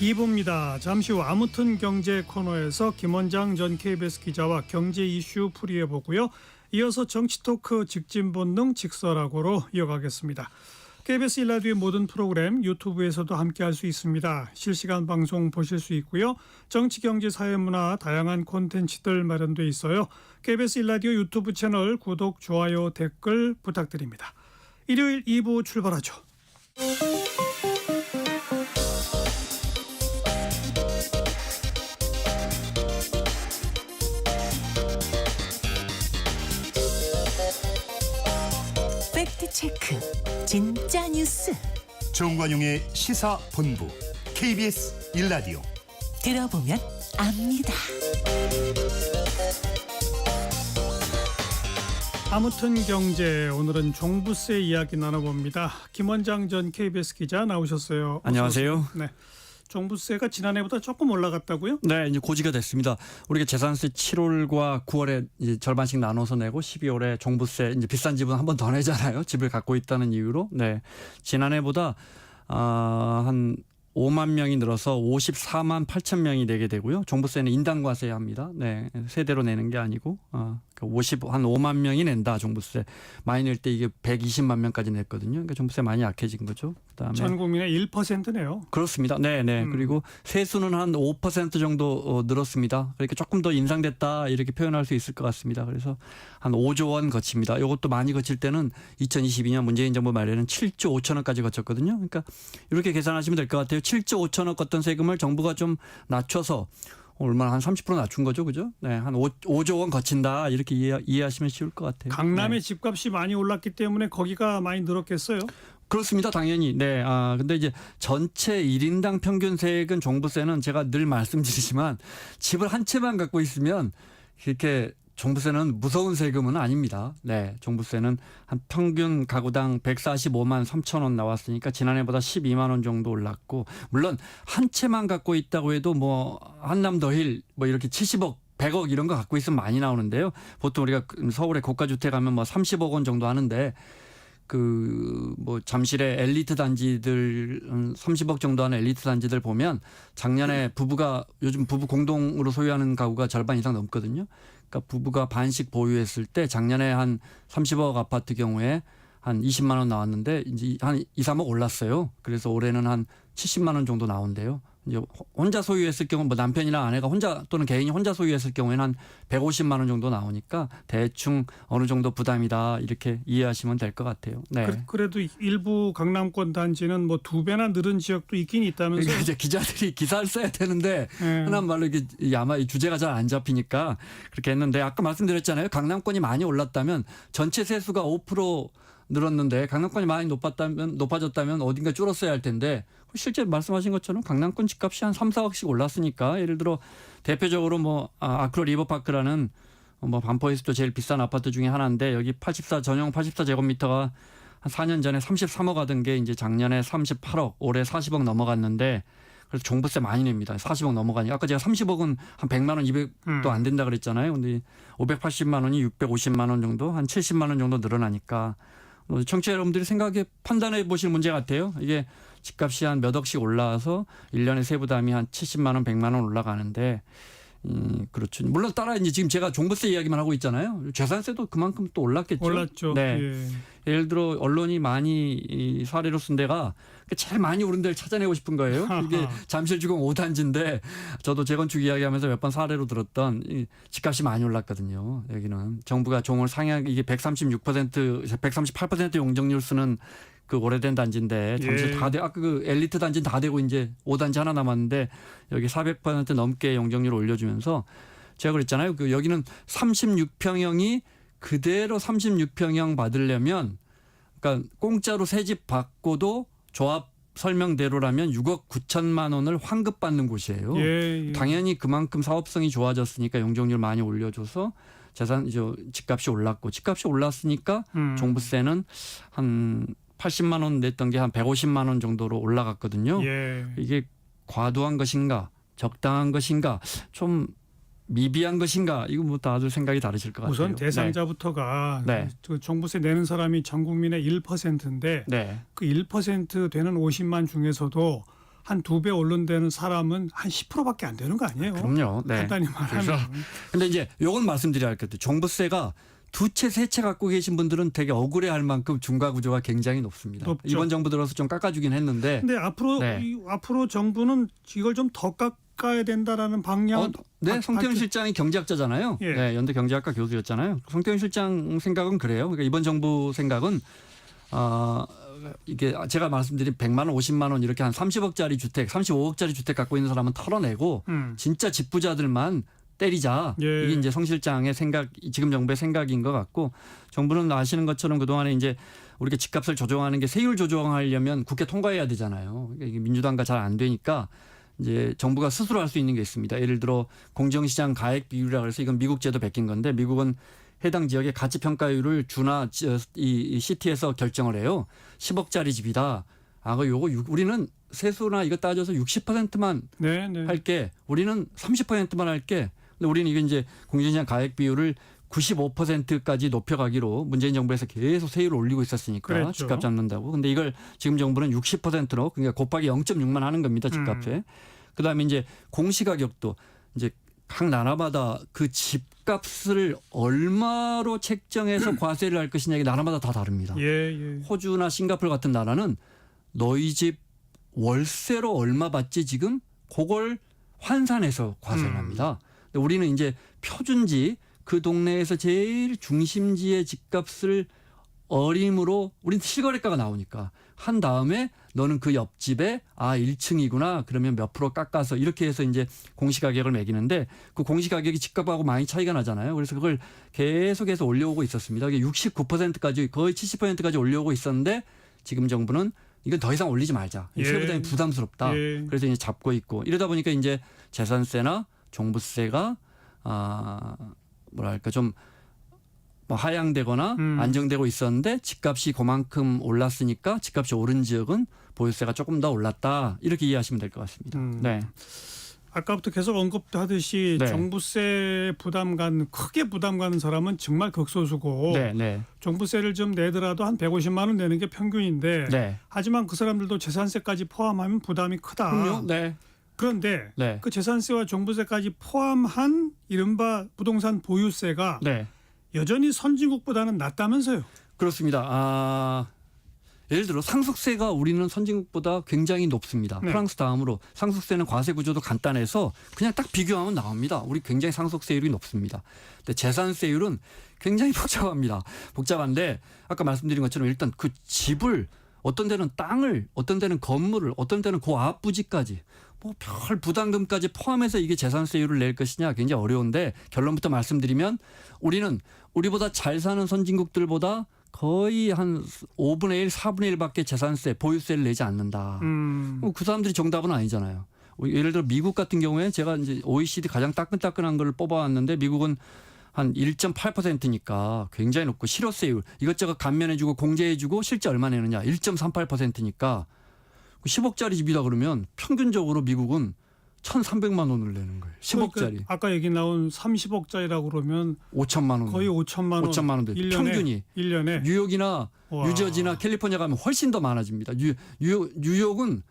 2부입니다. 잠시 후 아무튼 경제 코너에서 김원장 전 KBS 기자와 경제 이슈 풀이해보고요. 이어서 정치 토크 직진 본능 직설하고로 이어가겠습니다. KBS 1라디오의 모든 프로그램 유튜브에서도 함께할 수 있습니다. 실시간 방송 보실 수 있고요. 정치, 경제, 사회, 문화 다양한 콘텐츠들 마련돼 있어요. KBS 1라디오 유튜브 채널 구독, 좋아요, 댓글 부탁드립니다. 일요일 2부 출발하죠. 팩트체크 진짜 뉴스 정관용의 시사본부 KBS 1라디오 들어보면 압니다. 아무튼 경제, 오늘은 종부세 이야기 나눠봅니다. 김원장 전 KBS 기자 나오셨어요. 안녕하세요. 네, 종부세가 지난해보다 조금 올라갔다고요? 네, 이제 고지가 됐습니다. 우리가 재산세 7월과 9월에 이제 절반씩 나눠서 내고 12월에 종부세 이제 비싼 집은 한 번 더 내잖아요. 집을 갖고 있다는 이유로. 네, 지난해보다 한 5만 명이 늘어서 54만 8천 명이 내게 되고요. 종부세는 인당과세 합니다. 네, 세대로 내는 게 아니고 한 5만 명이 낸다 종부세. 많이 낼 때 이게 120만 명까지 냈거든요. 그러니까 종부세 많이 약해진 거죠. 그다음에 전 국민의 1%네요. 그렇습니다. 네. 그리고 세수는 한 5% 정도 늘었습니다. 그러니까 조금 더 인상됐다 이렇게 표현할 수 있을 것 같습니다. 그래서 한 5조 원 거칩니다. 이것도 많이 거칠 때는 2022년 문재인 정부 말에는 7조 5천억까지 거쳤거든요. 그러니까 이렇게 계산하시면 될 것 같아요. 7조 5천억 걷던 세금을 정부가 좀 낮춰서 얼마나 한 30% 낮춘 거죠. 그죠? 네. 한 5조 원 거친다. 이렇게 이해하시면 쉬울 것 같아요. 강남의 네. 집값이 많이 올랐기 때문에 거기가 많이 늘었겠어요? 그렇습니다. 당연히. 네. 근데 이제 전체 1인당 평균 세액은 종부세는 제가 늘 말씀드리지만 집을 한 채만 갖고 있으면 이렇게 종부세는 무서운 세금은 아닙니다. 네. 종부세는 한 평균 가구당 145만 3천 원 나왔으니까 지난해보다 12만 원 정도 올랐고, 물론 한 채만 갖고 있다고 해도 뭐 한남더힐 뭐 이렇게 70억 100억 이런 거 갖고 있으면 많이 나오는데요. 보통 우리가 서울의 고가주택 하면 뭐 30억 원 정도 하는데 뭐 잠실의 엘리트 단지들 30억 정도 하는 엘리트 단지들 보면 작년에 부부가 요즘 부부 공동으로 소유하는 가구가 절반 이상 넘거든요. 그러니까 부부가 반씩 보유했을 때 작년에 한 30억 아파트 경우에 한 20만 원 나왔는데 이제 한 2, 3억 올랐어요. 그래서 올해는 한 70만 원 정도 나온대요. 이제 혼자 소유했을 경우 뭐 남편이나 아내가 혼자 또는 개인이 혼자 소유했을 경우에는 한 150만 원 정도 나오니까 대충 어느 정도 부담이다 이렇게 이해하시면 될 것 같아요. 네. 그래도 일부 강남권 단지는 뭐 2배나 늘은 지역도 있긴 있다면서요? 그러니까 이제 기자들이 기사를 써야 되는데 흔한 말로 이게 아마 이 주제가 잘 안 잡히니까 그렇게 했는데 아까 말씀드렸잖아요. 강남권이 많이 올랐다면 전체 세수가 5% 늘었는데 강남권이 많이 높아졌다면 어딘가 줄었어야 할 텐데 실제 말씀하신 것처럼 강남권 집값이 한 3, 4억씩 올랐으니까 예를 들어 대표적으로 뭐 아크로 리버파크라는 뭐 반포에서도 제일 비싼 아파트 중에 하나인데 여기 전용 84제곱미터가 한 4년 전에 33억 하던 게 이제 작년에 38억, 올해 40억 넘어갔는데 그래서 종부세 많이 냅니다. 40억 넘어가니까 아까 제가 30억은 한 100만 원, 200도 안 된다 그랬잖아요. 근데 580만 원이 650만 원 정도, 한 70만 원 정도 늘어나니까 청취자 여러분들이 생각해 판단해 보실 문제 같아요. 이게 집값이 한 몇 억씩 올라와서 1년에 세부담이 한 70만 원, 100만 원 올라가는데 그렇죠. 물론 따라 이제 지금 제가 종부세 이야기만 하고 있잖아요. 재산세도 그만큼 또 올랐겠죠. 올랐죠. 네. 예. 예를 들어 언론이 많이 사례로 쓴 데가 제일 많이 오른 데를 찾아내고 싶은 거예요. 이게 잠실주공 5단지인데 저도 재건축 이야기하면서 몇 번 사례로 들었던 집값이 많이 올랐거든요. 여기는 정부가 종을 상향 이게 138% 용적률 쓰는 그 오래된 단지인데 잠실 다 아까 그 엘리트 단지는 다 되고 이제 5단지 하나 남았는데 여기 400% 넘게 용적률을 올려주면서 제가 그랬잖아요. 그 여기는 36평형이 그대로 36평형 받으려면 그러니까 공짜로 새 집 받고도 조합 설명대로라면 6억 9천만 원을 환급받는 곳이에요. 예. 당연히 그만큼 사업성이 좋아졌으니까 용적률 많이 올려줘서 집값이 올랐고 집값이 올랐으니까 종부세는 한 80만 원 냈던 게 한 150만 원 정도로 올라갔거든요. 예. 이게 과도한 것인가 적당한 것인가 좀 미비한 것인가 이거 뭐 다들 생각이 다르실 것 같아요. 우선 대상자부터가 네. 그 종부세 내는 사람이 전 국민의 1%인데 네. 그 1% 되는 50만 중에서도 한 2배 오른다는 사람은 한 10%밖에 안 되는 거 아니에요? 그럼요. 네. 간단히 말하면. 그래서 근데 이제 요건 말씀드려야 할 것 같아요. 종부세가 2채, 3채 갖고 계신 분들은 되게 억울해할 만큼 중과 구조가 굉장히 높습니다. 높죠. 이번 정부 들어서 좀 깎아주긴 했는데. 근데 앞으로 네. 앞으로 정부는 이걸 좀 더 깎아야 된다라는 방향. 네, 송태훈 실장이 경제학자잖아요. 예. 네, 연대 경제학과 교수였잖아요. 송태훈 실장 생각은 그래요. 그러니까 이번 정부 생각은 이게 제가 말씀드린 100만 원, 50만 원 이렇게 한 30억짜리 주택, 35억짜리 주택 갖고 있는 사람은 털어내고 진짜 집부자들만 때리자. 예. 이게 이제 송 실장의 생각, 지금 정부의 생각인 것 같고, 정부는 아시는 것처럼 그동안에 이제 우리가 집값을 조정하는 게 세율 조정하려면 국회 통과해야 되잖아요. 그러니까 이게 민주당과 잘 안 되니까 이제 정부가 스스로 할 수 있는 게 있습니다. 예를 들어 공정시장 가액 비율이라고 해서 이건 미국 제도 베낀 건데, 미국은 해당 지역의 가치 평가율을 주나 이 시티에서 결정을 해요. 10억짜리 집이다. 요거 우리는 세수나 이거 따져서 60%만 네, 네. 할게. 우리는 30%만 할게. 근데 우리는 이게 이제 공정시장 가액 비율을 95%까지 높여가기로 문재인 정부에서 계속 세율을 올리고 있었으니까 그랬죠. 집값 잡는다고. 근데 이걸 지금 정부는 60%로 그러니까 곱하기 0.6만 하는 겁니다. 집값에. 그다음에 이제 공시가격도 이제 각 나라마다 그 집값을 얼마로 책정해서 과세를 할 것이냐 이게 나라마다 다 다릅니다. 예, 예. 호주나 싱가포르 같은 나라는 너희 집 월세로 얼마 받지 지금 그걸 환산해서 과세를 합니다. 근데 우리는 이제 표준지 그 동네에서 제일 중심지의 집값을 어림으로 우리는 실거래가가 나오니까 한 다음에 너는 그 옆집에 1층이구나 그러면 몇 프로 깎아서 이렇게 해서 이제 공시가격을 매기는데 그 공시가격이 집값하고 많이 차이가 나잖아요. 그래서 그걸 계속해서 올려오고 있었습니다. 이게 69%까지 거의 70%까지 올려오고 있었는데 지금 정부는 이건 더 이상 올리지 말자. 예. 세부담이 부담스럽다. 예. 그래서 이제 잡고 있고 이러다 보니까 이제 재산세나 종부세가 뭐랄까 좀 뭐 하향되거나 안정되고 있었는데 집값이 그만큼 올랐으니까 집값이 오른 지역은 보유세가 조금 더 올랐다. 이렇게 이해하시면 될 것 같습니다. 네. 아까부터 계속 언급하듯이 네. 종부세 크게 부담 가는 사람은 정말 극소수고 네, 네. 종부세를 좀 내더라도 한 150만 원 내는 게 평균인데 네. 하지만 그 사람들도 재산세까지 포함하면 부담이 크다. 그럼요. 네. 그런데 네. 그 재산세와 종부세까지 포함한 이른바 부동산 보유세가 네. 여전히 선진국보다는 낮다면서요. 그렇습니다. 예를 들어 상속세가 우리는 선진국보다 굉장히 높습니다. 네. 프랑스 다음으로 상속세는 과세 구조도 간단해서 그냥 딱 비교하면 나옵니다. 우리 굉장히 상속세율이 높습니다. 근데 재산세율은 굉장히 복잡합니다. 복잡한데 아까 말씀드린 것처럼 일단 그 집을 어떤 데는 땅을 어떤 데는 건물을 어떤 데는 그 앞 부지까지 뭐 별 부담금까지 포함해서 이게 재산세율을 낼 것이냐 굉장히 어려운데 결론부터 말씀드리면 우리는 우리보다 잘 사는 선진국들보다 거의 한 5분의 1, 4분의 1밖에 재산세, 보유세를 내지 않는다. 그 사람들이 정답은 아니잖아요. 예를 들어 미국 같은 경우에 제가 이제 OECD 가장 따끈따끈한 걸 뽑아왔는데 미국은 한 1.8%니까 굉장히 높고 실효세율 이것저것 감면해주고 공제해주고 실제 얼마 내느냐 1.38%니까 10억짜리 집이다 그러면 평균적으로 미국은 1,300만 원을 내는 거예요. 10억짜리. 그러니까 아까 얘기 나온 30억짜리라고 그러면 5천만 원. 거의 5천만 원. 5천만 원 돼. 1년에, 평균이. 1년에. 뉴욕이나 와. 뉴저지나 캘리포니아 가면 훨씬 더 많아집니다. 뉴욕은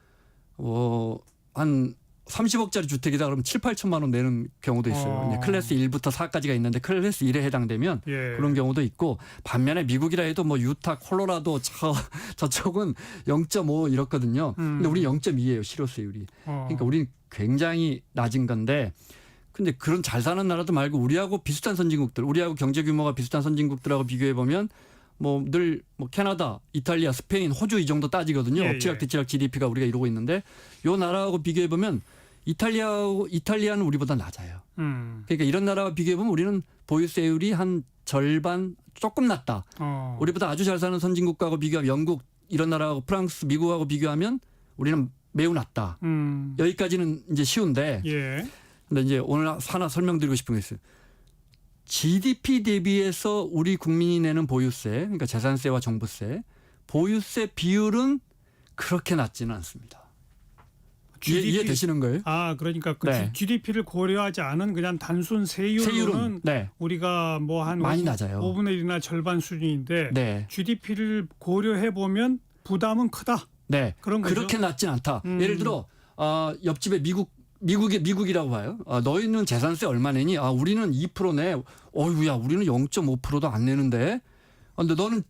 한 30억짜리 주택이다 그러면 7, 8천만 원 내는 경우도 있어요. 이제 클래스 1부터 4까지가 있는데 클래스 1에 해당되면 예. 그런 경우도 있고 반면에 미국이라 해도 뭐 유타, 콜로라도 저쪽은 0.5 이렇거든요. 근데 우리 0.2예요. 실효세율이. 그러니까 우리는 굉장히 낮은 건데 근데 그런 잘 사는 나라도 말고 우리하고 비슷한 선진국들, 우리하고 경제 규모가 비슷한 선진국들하고 비교해 보면 뭐 늘 뭐 캐나다, 이탈리아, 스페인, 호주 이 정도 따지거든요. 예, 엎치락 뒤치락 GDP가 우리가 이러고 있는데 요 나라하고 비교해 보면 이탈리아는 우리보다 낮아요. 그러니까 이런 나라와 비교해 보면 우리는 보유세율이 한 절반 조금 낮다. 우리보다 아주 잘 사는 선진국하고 비교하면 영국 이런 나라하고 프랑스, 미국하고 비교하면 우리는 매우 낮다. 여기까지는 이제 쉬운데. 예. 근데 이제 오늘 하나 설명드리고 싶은 게 있어요. GDP 대비해서 우리 국민이 내는 보유세, 그러니까 재산세와 종부세, 보유세 비율은 그렇게 낮지는 않습니다. 이해되시는 거예요? 그러니까 그 네. GDP를 고려하지 않은 그냥 단순 세율은 네. 우리가 뭐 한 많이 낮아요. 5분의 1이나 절반 수준인데 네. GDP를 고려해 보면 부담은 크다. 네. 그런 거죠. 그렇게 낮진 않다. 예를 들어 옆집에 미국이라고 봐요. 너희는 재산세 얼마 내니? 우리는 2% 내. 어이구야, 우리는 0.5%도 안 내는데. 근데 너는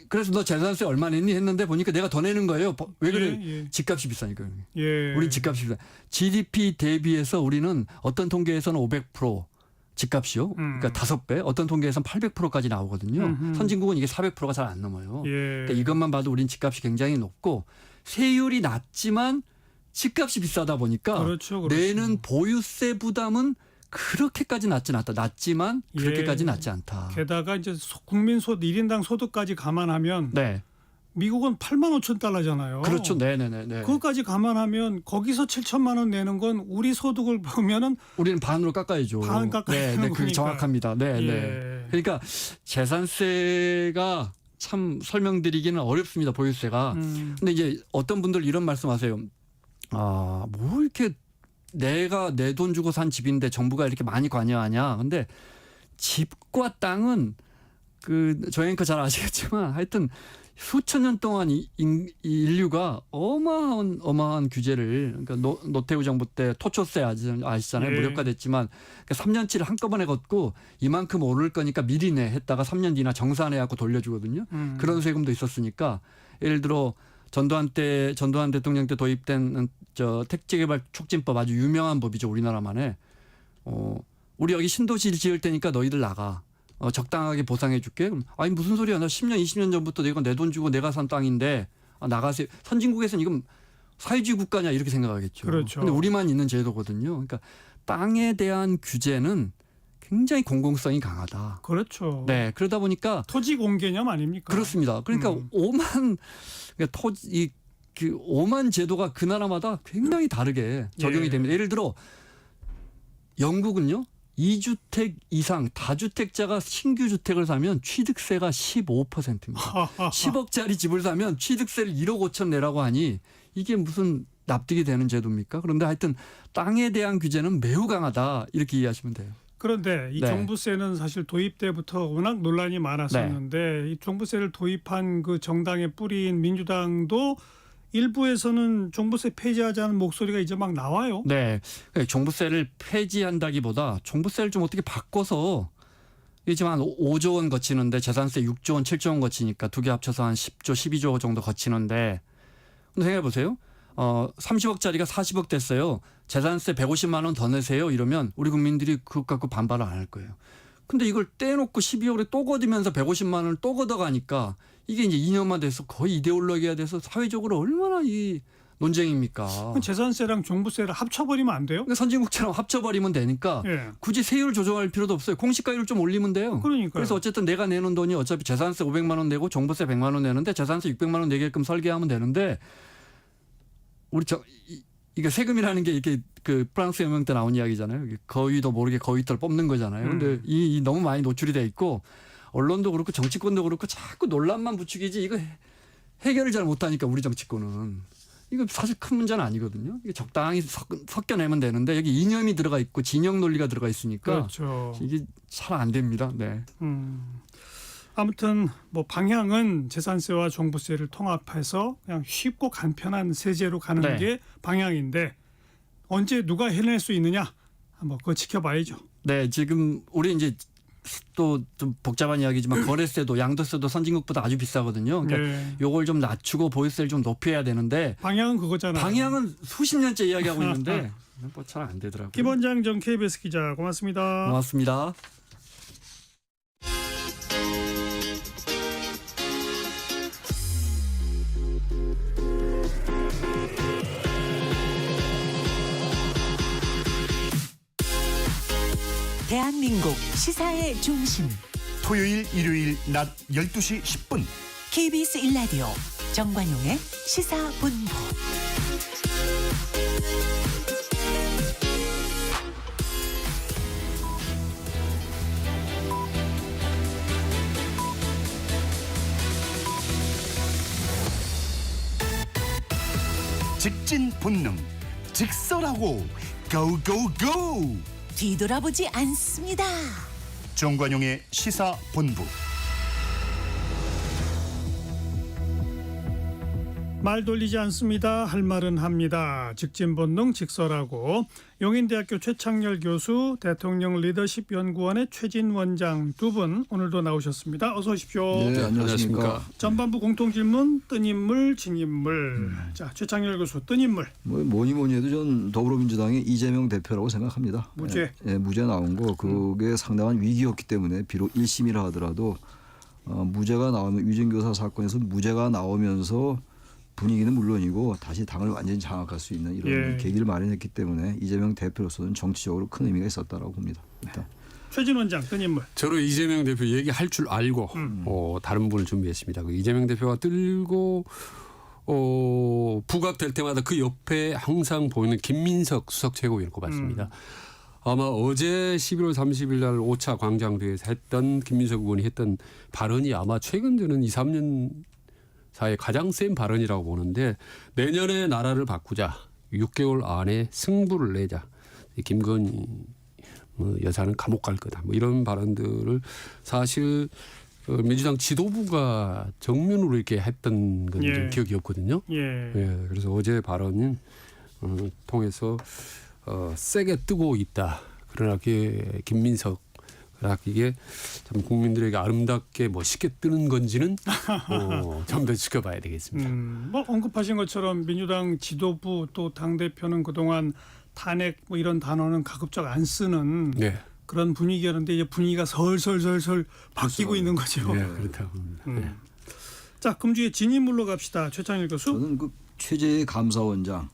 그래서 너 재산세 얼마 냈니 했는데 보니까 내가 더 내는 거예요. 왜 그래? 예. 집값이 비싸니까. 예. 우리 집값이 비싸. GDP 대비해서 우리는 어떤 통계에서는 500% 집값이요. 그러니까 5배. 어떤 통계에서는 800%까지 나오거든요. 선진국은 이게 400%가 잘 안 넘어요. 예. 그러니까 이것만 봐도 우린 집값이 굉장히 높고 세율이 낮지만 집값이 비싸다 보니까 그렇죠. 내는 보유세 부담은 그렇게까지 낮진 않다. 낮지만 그렇게까지 낮지 않다. 게다가 이제 국민 1인당 소득까지 감안하면 네. 미국은 8만 5천 달러잖아요. 그렇죠. 네네네. 그것까지 감안하면 거기서 7천만 원 내는 건 우리 소득을 보면은 우리는 반으로 깎아야죠. 반 깎아야 네, 되는 네, 그게 거니까. 정확합니다. 네, 예. 네. 그러니까 재산세가 참 설명드리기는 어렵습니다. 보유세가. 근데 이제 어떤 분들 이런 말씀하세요. 뭐 이렇게 내가 내 돈 주고 산 집인데 정부가 이렇게 많이 관여하냐. 근데 집과 땅은 저 앵커 잘 아시겠지만 하여튼 수천 년 동안 이 인류가 어마어마한 규제를 그러니까 노태우 정부 때 토초세 아시잖아요. 예. 무력화됐지만 그러니까 3년치를 한꺼번에 걷고 이만큼 오를 거니까 미리 내 했다가 3년 뒤나 정산해갖고 돌려주거든요. 그런 세금도 있었으니까 예를 들어 전두환 대통령 때 도입된 택지개발 촉진법 아주 유명한 법이죠. 우리나라만에. 우리 여기 신도시 지을 테니까 너희들 나가. 적당하게 보상해 줄게. 아니 무슨 소리야. 나 10년 20년 전부터 내가 내 돈 주고 내가 산 땅인데 나가세요. 선진국에서는 이건 사회주의 국가냐 이렇게 생각하겠죠. 그렇죠. 근데 우리만 있는 제도거든요. 그러니까 땅에 대한 규제는 굉장히 공공성이 강하다. 그렇죠. 네. 그러다 보니까 토지 공개념 아닙니까? 그렇습니다. 그러니까 오만 제도가 그 나라마다 굉장히 다르게 적용이 예. 됩니다. 예를 들어 영국은요. 2주택 이상 다주택자가 신규 주택을 사면 취득세가 15%입니다. 10억짜리 집을 사면 취득세를 1억 5천 내라고 하니 이게 무슨 납득이 되는 제도입니까? 그런데 하여튼 땅에 대한 규제는 매우 강하다 이렇게 이해하시면 돼요. 그런데 이 네. 종부세는 사실 도입 때부터 워낙 논란이 많았었는데 이 종부세를 도입한 그 정당의 뿌리인 민주당도 일부에서는 종부세 폐지하자는 목소리가 이제 막 나와요. 네. 종부세를 폐지한다기보다 종부세를 좀 어떻게 바꿔서 이게 지금 한 5조 원 거치는데 재산세 6조 원, 7조 원 거치니까 두 개 합쳐서 한 10조, 12조 정도 거치는데 생각해 보세요. 30억짜리가 40억 됐어요. 재산세 150만 원 더 내세요. 이러면 우리 국민들이 그것 갖고 반발을 안 할 거예요. 근데 이걸 떼놓고 12억에 또 걷으면서 150만 원을 또 걷어가니까 이게 이제 2년만 돼서 거의 이데올로기가 돼서 사회적으로 얼마나 이 논쟁입니까? 재산세랑 종부세를 합쳐버리면 안 돼요? 그러니까 선진국처럼 합쳐버리면 되니까 예. 굳이 세율 조정할 필요도 없어요. 공시가율을 좀 올리면 돼요. 그러니까요. 그래서 어쨌든 내가 내는 돈이 어차피 재산세 500만 원 내고 종부세 100만 원 내는데 재산세 600만 원 내게끔 설계하면 되는데 우리 이게 세금이라는 게 이렇게 프랑스 혁명 때 나온 이야기잖아요. 거위도 모르게 거위털 뽑는 거잖아요. 근데 이 너무 많이 노출이 돼 있고 언론도 그렇고 정치권도 그렇고 자꾸 논란만 부추기지 이거 해결을 잘 못하니까 우리 정치권은 이거 사실 큰 문제는 아니거든요. 이게 적당히 섞여내면 되는데 여기 이념이 들어가 있고 진영 논리가 들어가 있으니까 그렇죠. 이게 잘 안 됩니다. 네. 아무튼 뭐 방향은 재산세와 종부세를 통합해서 그냥 쉽고 간편한 세제로 가는 네. 게 방향인데 언제 누가 해낼 수 있느냐 한번 그거 지켜봐야죠. 네, 지금 우리 이제 또 좀 복잡한 이야기지만 거래세도 양도세도 선진국보다 아주 비싸거든요. 그러니까 네. 요걸 좀 낮추고 보유세를 좀 높여야 되는데 방향은 그거잖아요. 방향은 수십 년째 이야기하고 있는데 뭐 잘 안 되더라고요. 김원장 전 KBS 기자 고맙습니다. 고맙습니다. 대한민국 시사의 중심 토요일 일요일 낮 12시 10분 KBS 1라디오 정관용의 시사본부. 직진 본능 직설하고 고고고 뒤돌아보지 않습니다. 정관용의 시사본부 말 돌리지 않습니다. 할 말은 합니다. 직진본능 직설하고 용인대학교 최창렬 교수, 대통령 리더십 연구원의 최진 원장 두 분 오늘도 나오셨습니다. 어서 오십시오. 네, 안녕하십니까. 전반부 공통질문 뜬인물 진인물. 자, 최창렬 교수 뜬인물. 뭐니 해도 전 더불어민주당의 이재명 대표라고 생각합니다. 무죄. 무죄 나온 거 그게 상당한 위기였기 때문에 비록 1심이라 하더라도 무죄가 나오면 위증교사 사건에서 무죄가 나오면서 분위기는 물론이고 다시 당을 완전히 장악할 수 있는 이런 계기를 마련했기 때문에 이재명 대표로서는 정치적으로 큰 의미가 있었다라고 봅니다. 일단. 최진 원장 뜬인물. 저로 이재명 대표 얘기할 줄 알고 다른 분을 준비했습니다. 그 이재명 대표가 들고 부각될 때마다 그 옆에 항상 보이는 김민석 수석 최고위원 꼽았습니다. 아마 어제 11월 30일 날 5차 광장대회에서 했던 김민석 의원이 했던 발언이 아마 최근 저는 2, 3년 사이에 가장 센 발언이라고 보는데 내년에 나라를 바꾸자. 6개월 안에 승부를 내자. 김건희 여사는 감옥 갈 거다. 뭐 이런 발언들을 사실 민주당 지도부가 정면으로 이렇게 했던 건 좀 기억이 없거든요. 예, 그래서 어제 발언은 통해서 세게 뜨고 있다. 그러나 그게 김민석 이게 참 국민들에게 아름답게 멋있게 뜨는 건지는 좀 더 지켜봐야 되겠습니다. 뭐 언급하신 것처럼 민주당 지도부 또 당대표는 그동안 탄핵 뭐 이런 단어는 가급적 안 쓰는 그런 분위기였는데 이제 분위기가 설설설설 바뀌고 있는 거죠. 네, 그렇다고 봅니다. 자, 금주의 진인물로 갑시다. 최창일 교수. 저는 그 최재해 감사원장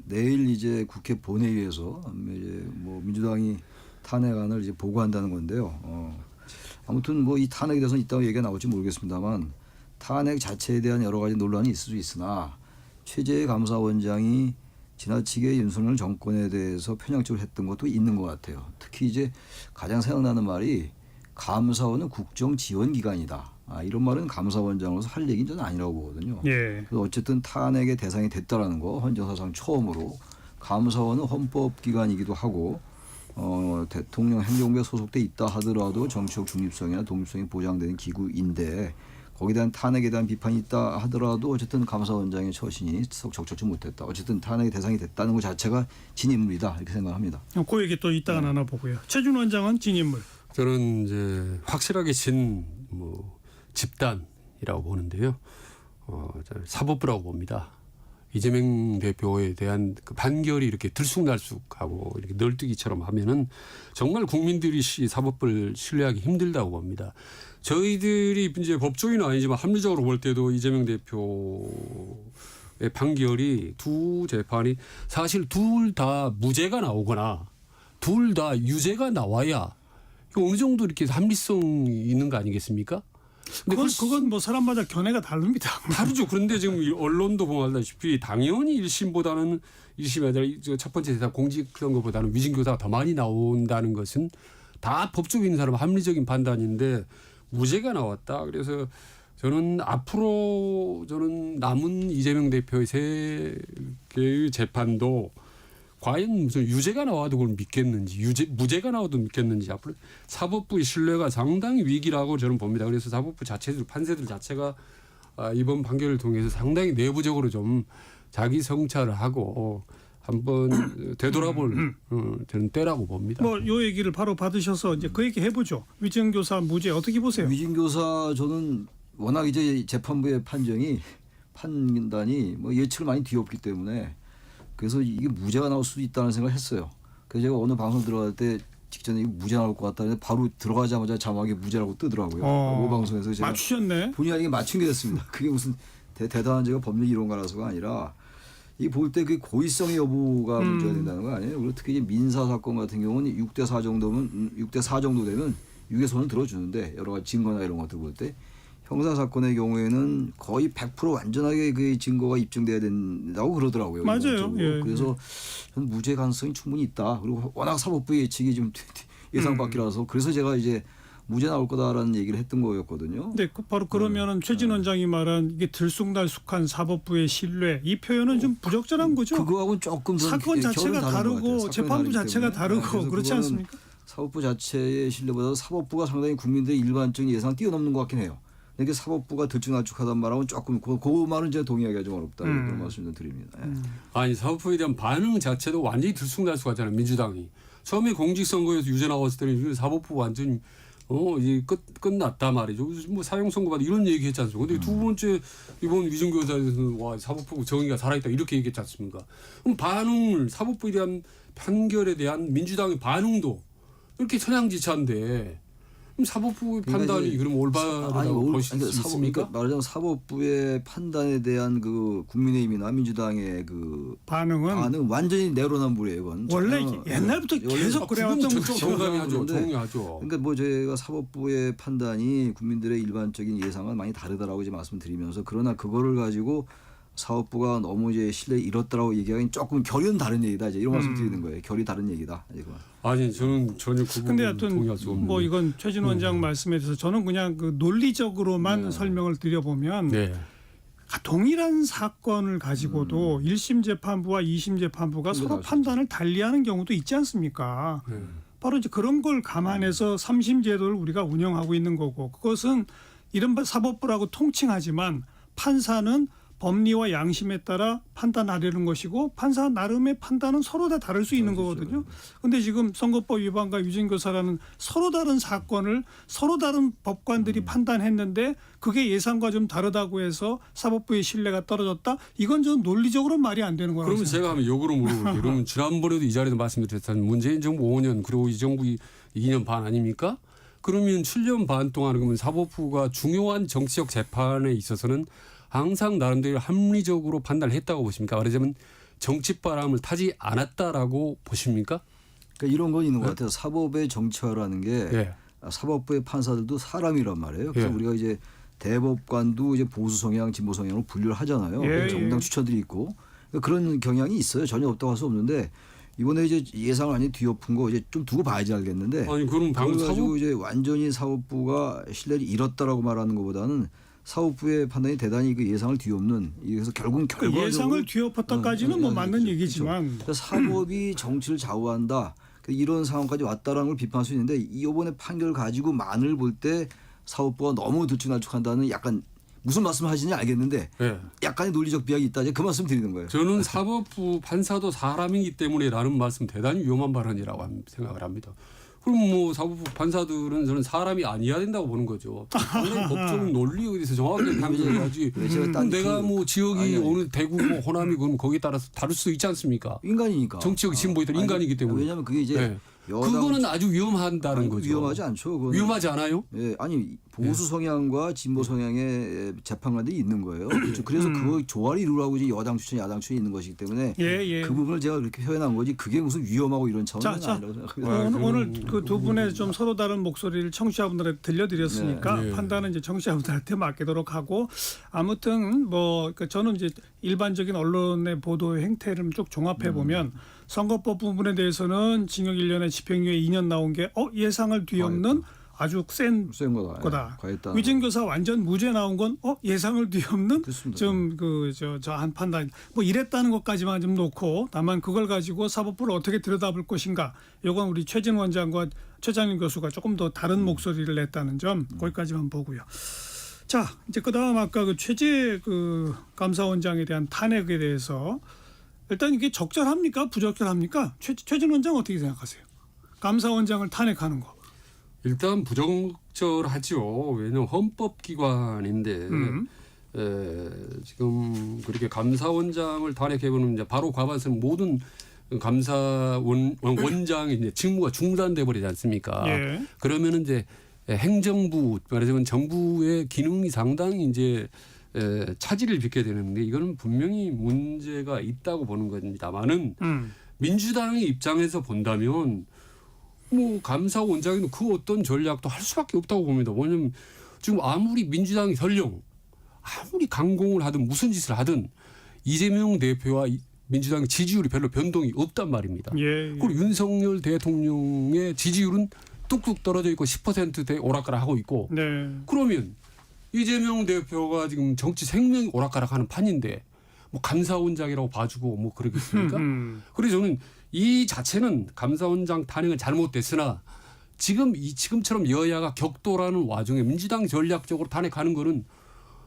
내일 이제 국회 본회의에서 이제 뭐 민주당이 탄핵안을 이제 보고한다는 건데요. 아무튼 뭐 이 탄핵에 대해서는 이따가 얘기가 나올지 모르겠습니다만 탄핵 자체에 대한 여러 가지 논란이 있을 수 있으나 최재해 감사원장이 지나치게 윤석열 정권에 대해서 편향적으로 했던 것도 있는 것 같아요. 특히 이제 가장 생각나는 말이 감사원은 국정지원기관이다. 이런 말은 감사원장으로서 할 얘기는 저는 아니라고 보거든요. 그래서 어쨌든 탄핵의 대상이 됐다라는 거 헌정사상 처음으로 감사원은 헌법기관이기도 하고 대통령 행정부에 소속돼 있다 하더라도 정치적 중립성이나 독립성이 보장되는 기구인데 거기에 대한 탄핵에 대한 비판이 있다 하더라도 어쨌든 감사원장의 처신이 적절치 못했다. 어쨌든 탄핵의 대상이 됐다는 것 자체가 진인물이다 이렇게 생각합니다. 그 얘기 또 이따가 나눠보고요. 최준 원장은 진인물. 저는 이제 확실하게 집단이라고 보는데요. 저는 사법부라고 봅니다. 이재명 대표에 대한 그 판결이 이렇게 들쑥날쑥하고 이렇게 널뛰기처럼 하면은 정말 국민들이 사법부를 신뢰하기 힘들다고 봅니다. 저희들이 이제 법조인은 아니지만 합리적으로 볼 때도 이재명 대표의 판결이 두 재판이 사실 둘 다 무죄가 나오거나 둘 다 유죄가 나와야 어느 정도 이렇게 합리성이 있는 거 아니겠습니까? 그건 뭐 사람마다 견해가 다릅니다. 다르죠. 그런데 지금 언론도 보다시피 당연히 1심보다는 1심이 아니라 첫 번째 대상 공직선거보다는 위증교사가 더 많이 나온다는 것은 다 법조계 있는 사람 합리적인 판단인데 무죄가 나왔다. 그래서 저는 앞으로 남은 이재명 대표의 세 개의 재판도 과연 무슨 유죄가 나와도 그걸 믿겠는지 무죄가 나와도 믿겠는지 앞으로 사법부의 신뢰가 상당히 위기라고 저는 봅니다. 그래서 사법부 자체들 판사들 자체가 이번 판결을 통해서 상당히 내부적으로 좀 자기 성찰을 하고 한번 되돌아볼 저는 때라고 봅니다. 뭐 요 얘기를 바로 받으셔서 이제 그 얘기 해보죠. 위증교사 무죄 어떻게 보세요? 위증교사 저는 워낙 이제 재판부의 판단이 뭐 예측을 많이 뒤엎기 때문에 그래서 이게 무죄가 나올 수도 있다는 생각을 했어요. 그래서 제가 어느 방송 들어갈 때 직전에 이거 무죄 나올 것 같다 했는데 바로 들어가자마자 자막에 무죄라고 뜨더라고요. 그 방송에서 제가 맞추셨네. 본의 아니게 맞춘 게 됐습니다. 그게 무슨 대단한 제가 법률 이론가라서가 아니라 이 볼 때 그 고의성의 여부가 문제가 된다는 거 아니에요. 그리고 특히 이제 민사 사건 같은 경우는 6대4 정도 되면 유괴소는 들어주는데 여러 가지 증거나 이런 것들 볼 때 형사 사건의 경우에는 거의 100% 완전하게 그 증거가 입증돼야 된다고 그러더라고요. 맞아요. 그래서 저는 무죄 가능성이 충분히 있다. 그리고 워낙 사법부의 예측이 좀 예상 밖이라서 그래서 제가 이제 무죄 나올 거다라는 얘기를 했던 거였거든요. 네, 바로 그러면은 최진 원장이 말한 이게 들쑥날쑥한 사법부의 신뢰 이 표현은 좀 부적절한 거죠. 그거하고는 조금 사건 자체가 다르고 재판부 자체가 다르고 그렇지 않습니까? 사법부 자체의 신뢰보다 사법부가 상당히 국민들의 일반적인 예상을 뛰어넘는 것 같긴 해요. 이게 사법부가 들쭉날쭉하단 말하고는 조금 그 말은 제가 동의하기가 좀 어렵다 이런 말씀을 드립니다. 예. 아니 사법부에 대한 반응 자체도 완전히 들쑥날쑥하잖아요. 민주당이 처음에 공직선거에서 유죄 나왔을 때는 사법부 완전히 이제 끝났다 말이죠. 뭐 사형선고 받아 이런 얘기했지 않습니까? 근데 두 번째 이번 위증교사에서는 와 사법부 정의가 살아있다 이렇게 얘기했지 않습니까? 그럼 반응을 사법부에 대한 판결에 대한 민주당의 반응도 이렇게 천양지차인데 그럼 사법부의 판단이 그럼 올바르다고 보실 수 있습니까? 그러니까 말하자면 사법부의 판단에 대한 그 국민의힘이나 민주당의 그 반응은 완전히 내로남불이에요. 이건 원래 옛날부터 계속 그래왔던 지금도 거죠. 정감하죠. 동의하죠. 그러니까 뭐 저희가 사법부의 판단이 국민들의 일반적인 예상은 많이 다르다라고 이제 말씀드리면서 그러나 그거를 가지고 사법부가 너무 이제 신뢰 잃었다라고 얘기하기는 조금 결은 다른 얘기다 이제 이런 말씀 드리는 거예요. 결이 다른 얘기다. 이거. 아니 저는 전혀 그 근데 부분은 하여튼 동의할 수 없는. 뭐 이건 최진 원장 말씀에 대해서 저는 그냥 그 논리적으로만 설명을 드려보면 네. 동일한 사건을 가지고도 1심 재판부와 2심 재판부가 서로 판단을 달리하는 경우도 있지 않습니까? 바로 이제 그런 걸 감안해서 3심 제도를 우리가 운영하고 있는 거고 그것은 이른바 사법부라고 통칭하지만 판사는 법리와 양심에 따라 판단하려는 것이고 판사 나름의 판단은 서로 다 다를 수 있는 거거든요. 그런데 지금 선거법 위반과 위증교사라는 서로 다른 사건을 서로 다른 법관들이 판단했는데 그게 예상과 좀 다르다고 해서 사법부의 신뢰가 떨어졌다. 이건 좀 논리적으로 말이 안 되는 거라고 그러면 제가 한번 역으로 물어볼게요. 그러면 지난번에도 이 자리에서 말씀드렸던 문재인 정부 5년 그리고 이 정부 2년 반 아닙니까? 그러면 7년 반 동안 그러면 사법부가 중요한 정치적 재판에 있어서는 항상 나름대로 합리적으로 판단을 했다고 보십니까? 말하자면 정치바람을 타지 않았다라고 보십니까? 그러니까 이런 건 있는 것 같아요. 사법의 정치화라는 게 사법부의 판사들도 사람이란 말이에요. 그래서 우리가 이제 대법관도 이제 보수 성향, 진보 성향으로 분류를 하잖아요. 정당 추천들이 있고 그러니까 그런 경향이 있어요. 전혀 없다고 할 수 없는데 이번에 이제 예상을 많이 뒤엎은 거 이제 좀 두고 봐야지 알겠는데. 아니 그럼 방금 가지고 이제 완전히 사법부가 신뢰를 잃었다라고 말하는 것보다는 사법부의 판단이 대단히 그 예상을 뒤엎는 그래서 결국은 결과적으로 예상을 뒤엎었다까지는 뭐 맞는 얘기지만 그러니까 사법이 정치를 좌우한다 이런 상황까지 왔다라는 걸 비판할 수 있는데 이번에 판결 가지고 만을 볼 때 사법부가 너무 들쭉날쭉한다는 약간 무슨 말씀 하시는지 알겠는데 약간의 논리적 비약이 있다. 그 말씀 드리는 거예요. 저는 사법부 판사도 사람이기 때문에라는 말씀 대단히 위험한 발언이라고 생각을 합니다. 그럼 뭐 사법부 판사들은 저는 사람이 아니어야 된다고 보는 거죠. 당연히 법적 논리에 대해서 정확하게 판결해야지. 내가 뭐 지역이 어느 대구 뭐 호남이 그럼 거기에 따라서 다를 수도 있지 않습니까? 인간이니까. 정치적 진보이든 인간이기 때문에. 왜냐하면 그게 이제 그거는 아주 위험하다는 거죠. 위험하지 않죠. 그거는. 위험하지 않아요? 예, 아니 보수 성향과 진보 성향의 재판관들이 있는 거예요. 그래서 그 조화를 이루라고 이제 여당 추천, 야당 추천이 있는 것이기 때문에 그 부분을 제가 그렇게 표현한 거지. 그게 무슨 위험하고 이런 차원은 아니라고 생각합니다. 오늘 그 두 분의 좀 서로 다른 목소리를 청취자분들한테 들려드렸으니까 판단은 이제 청취자분들한테 맡기도록 하고 아무튼 뭐 저는 이제 일반적인 언론의 보도 행태를 쭉 종합해 보면 선거법 부분에 대해서는 징역 1년에 집행유예 2년 나온 게 예상을 뒤엎는 아주 센 거다. 위증교사 완전 무죄 나온 건 예상을 뒤엎는 좀 한 판단 뭐 이랬다는 것까지만 좀 놓고 다만 그걸 가지고 사법부를 어떻게 들여다볼 것인가 이건 우리 최진 원장과 최장윤 교수가 조금 더 다른 목소리를 냈다는 점 거기까지만 보고요. 자 이제 그다음 아까 그 최재 그 감사원장에 대한 탄핵에 대해서 일단 이게 적절합니까 부적절합니까? 최진 원장 어떻게 생각하세요? 감사원장을 탄핵하는 거. 일단 부적절하죠. 왜냐하면 헌법기관인데 지금 그렇게 감사원장을 탄핵해보는 이제 바로 과반수는 모든 감사원장의 이제 직무가 중단돼 버리지 않습니까? 그러면은 이제 행정부 말하자면 정부의 기능이 상당히 이제 차질을 빚게 되는데 이거는 분명히 문제가 있다고 보는 겁니다만은 민주당의 입장에서 본다면 뭐 감사원장에는 그 어떤 전략도 할 수밖에 없다고 봅니다. 왜냐하면 지금 아무리 민주당이 설령 아무리 강공을 하든 무슨 짓을 하든 이재명 대표와 민주당의 지지율이 별로 변동이 없단 말입니다. 그리고 윤석열 대통령의 지지율은 뚝뚝 떨어져 있고 10%대 오락가락 하고 있고 그러면 이재명 대표가 지금 정치 생명이 오락가락하는 판인데 뭐 감사원장이라고 봐주고 뭐 그러겠습니까? 그래서 저는 이 자체는 감사원장 탄핵은 잘못됐으나 지금처럼 여야가 격돌하는 와중에 민주당 전략적으로 탄핵하는 거는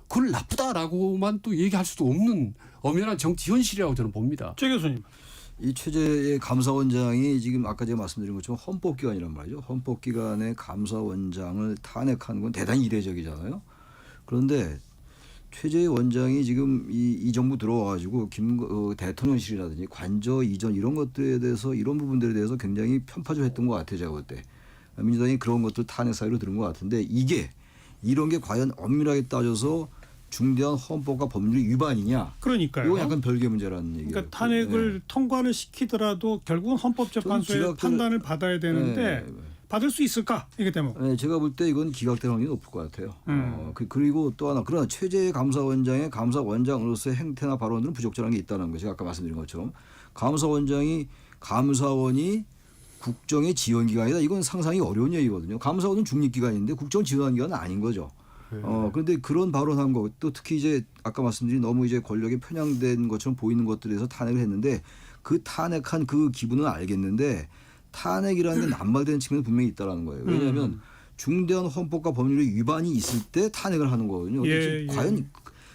그걸 나쁘다라고만 또 얘기할 수도 없는 엄연한 정치 현실이라고 저는 봅니다. 최 교수님. 이 최재의 감사원장이 지금 아까 제가 말씀드린 것처럼 헌법기관이란 말이죠. 헌법기관의 감사원장을 탄핵하는 건 대단히 이례적이잖아요. 그런데 최재 원장이 지금 이 정부 들어와가지고 대통령실이라든지 관저 이전 이런 것들에 대해서 이런 부분들에 대해서 굉장히 편파적했던 것 같아요. 제가 볼 때. 민주당이 그런 것들 탄핵 사유로 들은 것 같은데 이런 게 과연 엄밀하게 따져서 중대한 헌법과 법률 위반이냐? 그러니까요. 이건 약간 별개 문제라는 얘기예요. 그러니까 탄핵을 통과를 시키더라도 결국은 헌법재판소의 좀 판단을 받아야 되는데 받을 수 있을까? 이게 때문에. 네, 제가 볼 때 이건 기각될 확률이 높을 것 같아요. 그리고 또 하나 그러나 최재 감사원장의 감사원장으로서의 행태나 발언들은 부적절한 게 있다는 거 제가 아까 말씀드린 것처럼 감사원이 국정의 지원기관이다. 이건 상상이 어려운 얘기거든요. 감사원은 중립기관인데 국정 지원기관은 아닌 거죠. 그런데 그런 발언한 거 또 특히 이제 아까 말씀드린 너무 이제 권력에 편향된 것처럼 보이는 것들에서 탄핵을 했는데 그 탄핵한 그 기분은 알겠는데 탄핵이라는 게 남발되는 측면은 분명히 있다라는 거예요. 왜냐하면 중대한 헌법과 법률의 위반이 있을 때 탄핵을 하는 거거든요. 과연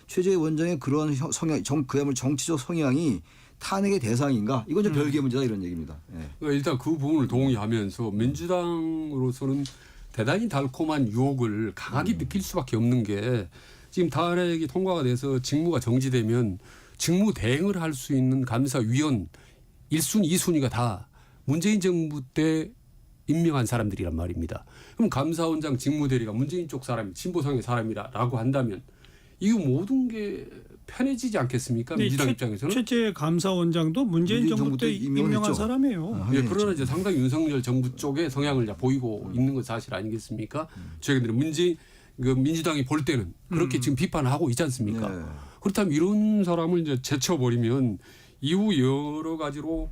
최재 원장의 그러한 성향, 그야말로 정치적 성향이 탄핵의 대상인가? 이건 좀 별개의 문제다 이런 얘기입니다. 예. 그러니까 일단 그 부분을 동의하면서 민주당으로서는 대단히 달콤한 유혹을 강하게 느낄 수밖에 없는 게 지금 탄핵이 통과가 돼서 직무가 정지되면 직무 대행을 할 수 있는 감사위원 1순위, 2순위가 다 문재인 정부 때 임명한 사람들이란 말입니다. 그럼 감사원장 직무대리가 문재인 쪽 사람, 진보성의 사람이라고 한다면 이거 모든 게 편해지지 않겠습니까? 민주당 입장에서는. 최재 감사원장도 문재인 정부 때 임명한 사람이에요. 예, 그러나 이제 상당히 윤석열 정부 쪽의 성향을 보이고 있는 건 사실 아니겠습니까? 최근에 민주당이 볼 때는 그렇게 지금 비판을 하고 있지 않습니까? 네. 그렇다면 이런 사람을 이제 제쳐버리면 이후 여러 가지로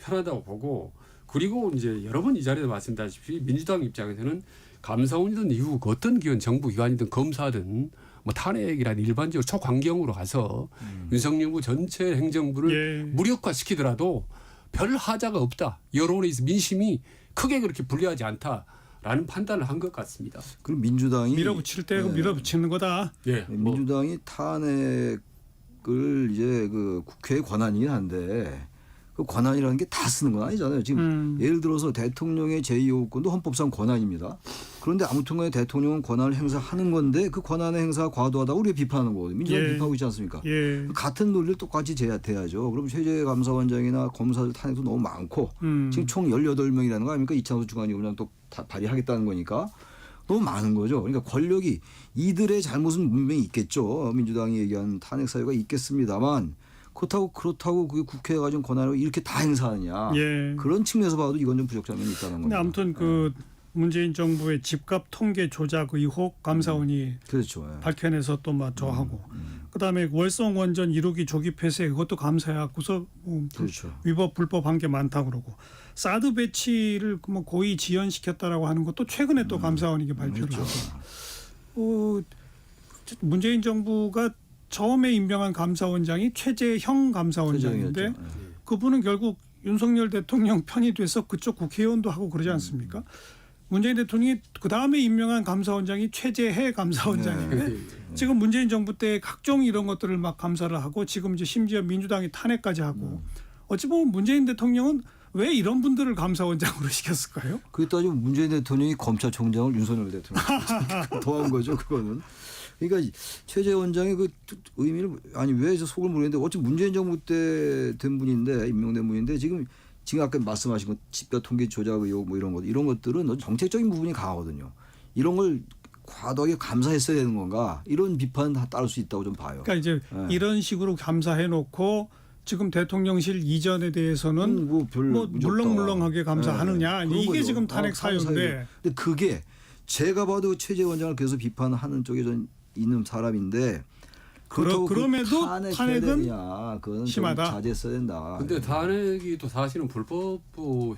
편하다고 보고 그리고 이제 여러 번 이 자리에서 말씀드렸다시피 민주당 입장에서는 감사원이든 이후 어떤 기관 정부기관이든 검사든 뭐 탄핵이라는 일반적으로 초강경으로 가서 윤석열 정부 전체 행정부를 무력화시키더라도 별 하자가 없다. 여론에 있어 민심이 크게 그렇게 불리하지 않다라는 판단을 한 것 같습니다. 그럼 민주당이 밀어붙일 때 밀어붙이는 거다. 예, 민주당이 탄핵을 이제 그 국회의 권한이긴 한데 그 권한이라는 게 다 쓰는 건 아니잖아요. 지금 예를 들어서 대통령의 제2호권도 헌법상 권한입니다. 그런데 아무튼간에 대통령은 권한을 행사하는 건데 그 권한의 행사가 과도하다고 우리가 비판하는 거거든요. 민주당이 비판하고 있지 않습니까? 같은 논리를 똑같이 돼야죠. 그럼 최재 감사원장이나 검사들 탄핵도 너무 많고 지금 총 18명이라는 거 아닙니까? 이창수 중앙위원장 또 발의하겠다는 거니까 너무 많은 거죠. 그러니까 권력이 이들의 잘못은 분명히 있겠죠. 민주당이 얘기한 탄핵 사유가 있겠습니다만 그렇다고 그 국회가 가진 권한을 이렇게 다 행사하느냐. 그런 측면에서 봐도 이건 좀 부족한 면이 있다는 근데 겁니다. 아무튼 그 문재인 정부의 집값 통계 조작 의혹 감사원이 그렇죠. 밝혀내서 또 막 저하고 그다음에 월성 원전 1호기 조기 폐쇄 그것도 감사해갖고서 그렇죠. 위법 불법 한 게 많다 그러고 사드 배치를 뭐 고의 지연시켰다라고 하는 것도 최근에 또 감사원이 발표를 그렇죠. 하고 문재인 정부가 처음에 임명한 감사원장이 최재형 감사원장인데 그분은 결국 윤석열 대통령 편이 돼서 그쪽 국회의원도 하고 그러지 않습니까? 문재인 대통령이 그다음에 임명한 감사원장이 최재해 감사원장인데 지금 문재인 정부 때 각종 이런 것들을 막 감사를 하고 지금 이제 심지어 민주당이 탄핵까지 하고 어찌 보면 문재인 대통령은 왜 이런 분들을 감사원장으로 시켰을까요? 그게 따지면 문재인 대통령이 검찰총장을 윤석열 대통령 더한 거죠. 그거는. 그러니까 최재 원장의 그 의미를 왜 속을 모르겠는데 어찌 문재인 정부 때 된 분인데 임명된 분인데 지금 아까 말씀하신 것 집값 통계 조작 의혹 뭐 이런 것들은 정책적인 부분이 강하거든요. 이런 걸 과도하게 감사했어야 되는 건가 이런 비판 따를 수 있다고 좀 봐요. 그러니까 이제 이런 식으로 감사해놓고 지금 대통령실 이전에 대해서는 뭐 물렁물렁하게 감사하느냐 이게 거죠. 지금 탄핵 사유인데. 근데 그게 제가 봐도 최재 원장을 계속 비판하는 쪽에 전 있는 사람인데 그럼에도 탄핵은 그건 심하다. 좀 자제했어야 된다. 근데 탄핵이 또 사실은 불법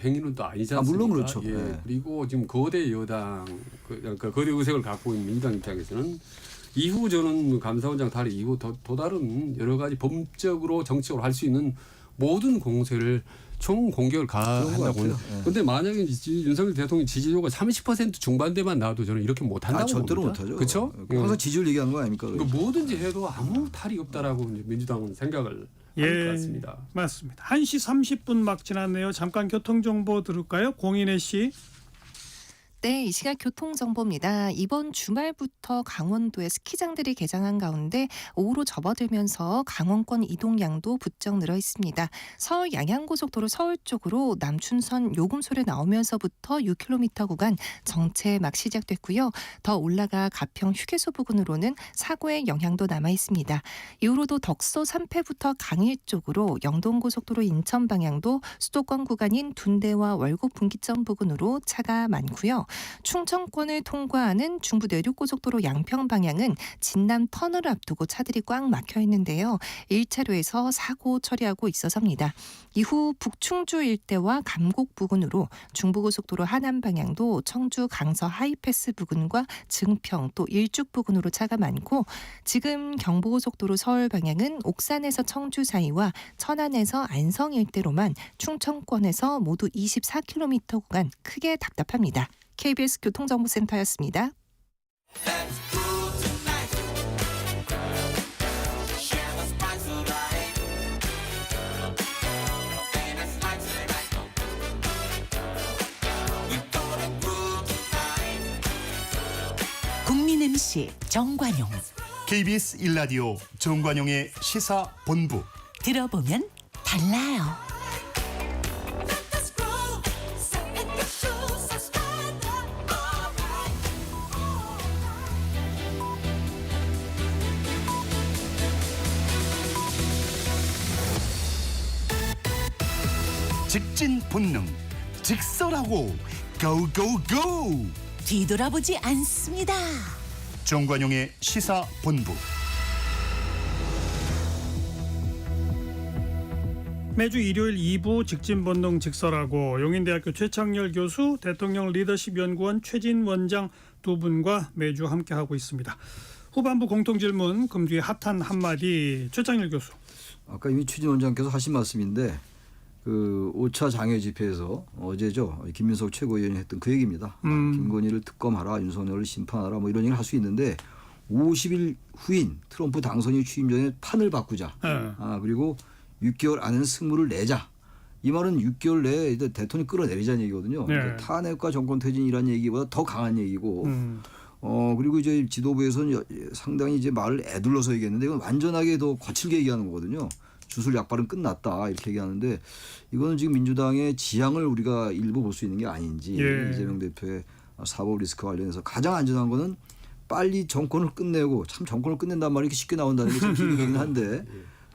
행위는 또 아니지 않습니까? 물론 그렇죠. 예. 그리고 지금 거대 여당, 그러니까 거대 의석을 갖고 있는 민주당 입장에서는 이후 저는 감사원장 탄핵 이후 또 다른 여러 가지 법적으로 정치적으로 할 수 있는 모든 공세를 총 공격을 그런 것 가한다고. 같아요. 그런데 만약에 윤석열 대통령 지지도가 30% 중반대만 나와도 저는 이렇게 못한다고 절대로 봅니다. 못하죠. 그렇죠? 항상 지지율 얘기하는 거 아닙니까? 그러니까 뭐든지 해도 아무 탈이 없다라고 이제 민주당은 생각을 할 것 같습니다. 맞습니다. 1시 30분 막 지났네요. 잠깐 교통정보 들을까요? 공인혜 씨. 네, 이 시각 교통정보입니다. 이번 주말부터 강원도에 스키장들이 개장한 가운데 오후로 접어들면서 강원권 이동량도 부쩍 늘어 있습니다. 서울 양양고속도로 서울 쪽으로 남춘선 요금소를 나오면서부터 6km 구간 정체 막 시작됐고요. 더 올라가 가평 휴게소 부근으로는 사고의 영향도 남아 있습니다. 이후로도 덕소 3패부터 강일 쪽으로 영동고속도로 인천 방향도 수도권 구간인 둔대와 월곡 분기점 부근으로 차가 많고요. 충청권을 통과하는 중부 내륙고속도로 양평 방향은 진남 터널을 앞두고 차들이 꽉 막혀 있는데요. 1차로에서 사고 처리하고 있어서입니다. 이후 북충주 일대와 감곡 부근으로 중부고속도로 하남 방향도 청주 강서 하이패스 부근과 증평 또 일죽 부근으로 차가 많고 지금 경부고속도로 서울 방향은 옥산에서 청주 사이와 천안에서 안성 일대로만 충청권에서 모두 24km 구간 크게 답답합니다. KBS 교통정보센터였습니다. 국민 MC 정관용. KBS 1라디오 정관용의 시사본부. 들어보면 달라요. 직진 본능, 직설하고 고고고. 뒤돌아보지 않습니다. 정관용의 시사본부. 매주 일요일 2부 직진본능 직설하고 용인대학교 최창렬 교수, 대통령 리더십 연구원 최진 원장 두 분과 매주 함께하고 있습니다. 후반부 공통질문 금주의 핫한 한마디 최창렬 교수. 아까 이미 추진 원장께서 하신 말씀인데 그 5차 장외 집회에서 어제죠 김민석 최고위원이 했던 그 얘기입니다. 김건희를 특검하라, 윤석열을 심판하라 뭐 이런 얘기를 할 수 있는데 50일 후인 트럼프 당선인 취임 전에 판을 바꾸자. 그리고 6개월 안에는 승부를 내자. 이 말은 6개월 내에 대통령이 끌어내리자는 얘기거든요. 네. 그러니까 탄핵과 정권 퇴진이라는 얘기보다 더 강한 얘기고. 그리고 이제 지도부에서는 상당히 이제 말을 애둘러서 얘기했는데 이건 완전하게 더 거칠게 얘기하는 거거든요. 주술 약발은 끝났다 이렇게 얘기하는데 이거는 지금 민주당의 지향을 우리가 일부 볼 수 있는 게 아닌지. 이재명 대표의 사법 리스크 관련해서 가장 안전한 거는 빨리 정권을 끝내고, 참 정권을 끝낸단 말이 이렇게 쉽게 나온다는 게 좀 비극이긴 한데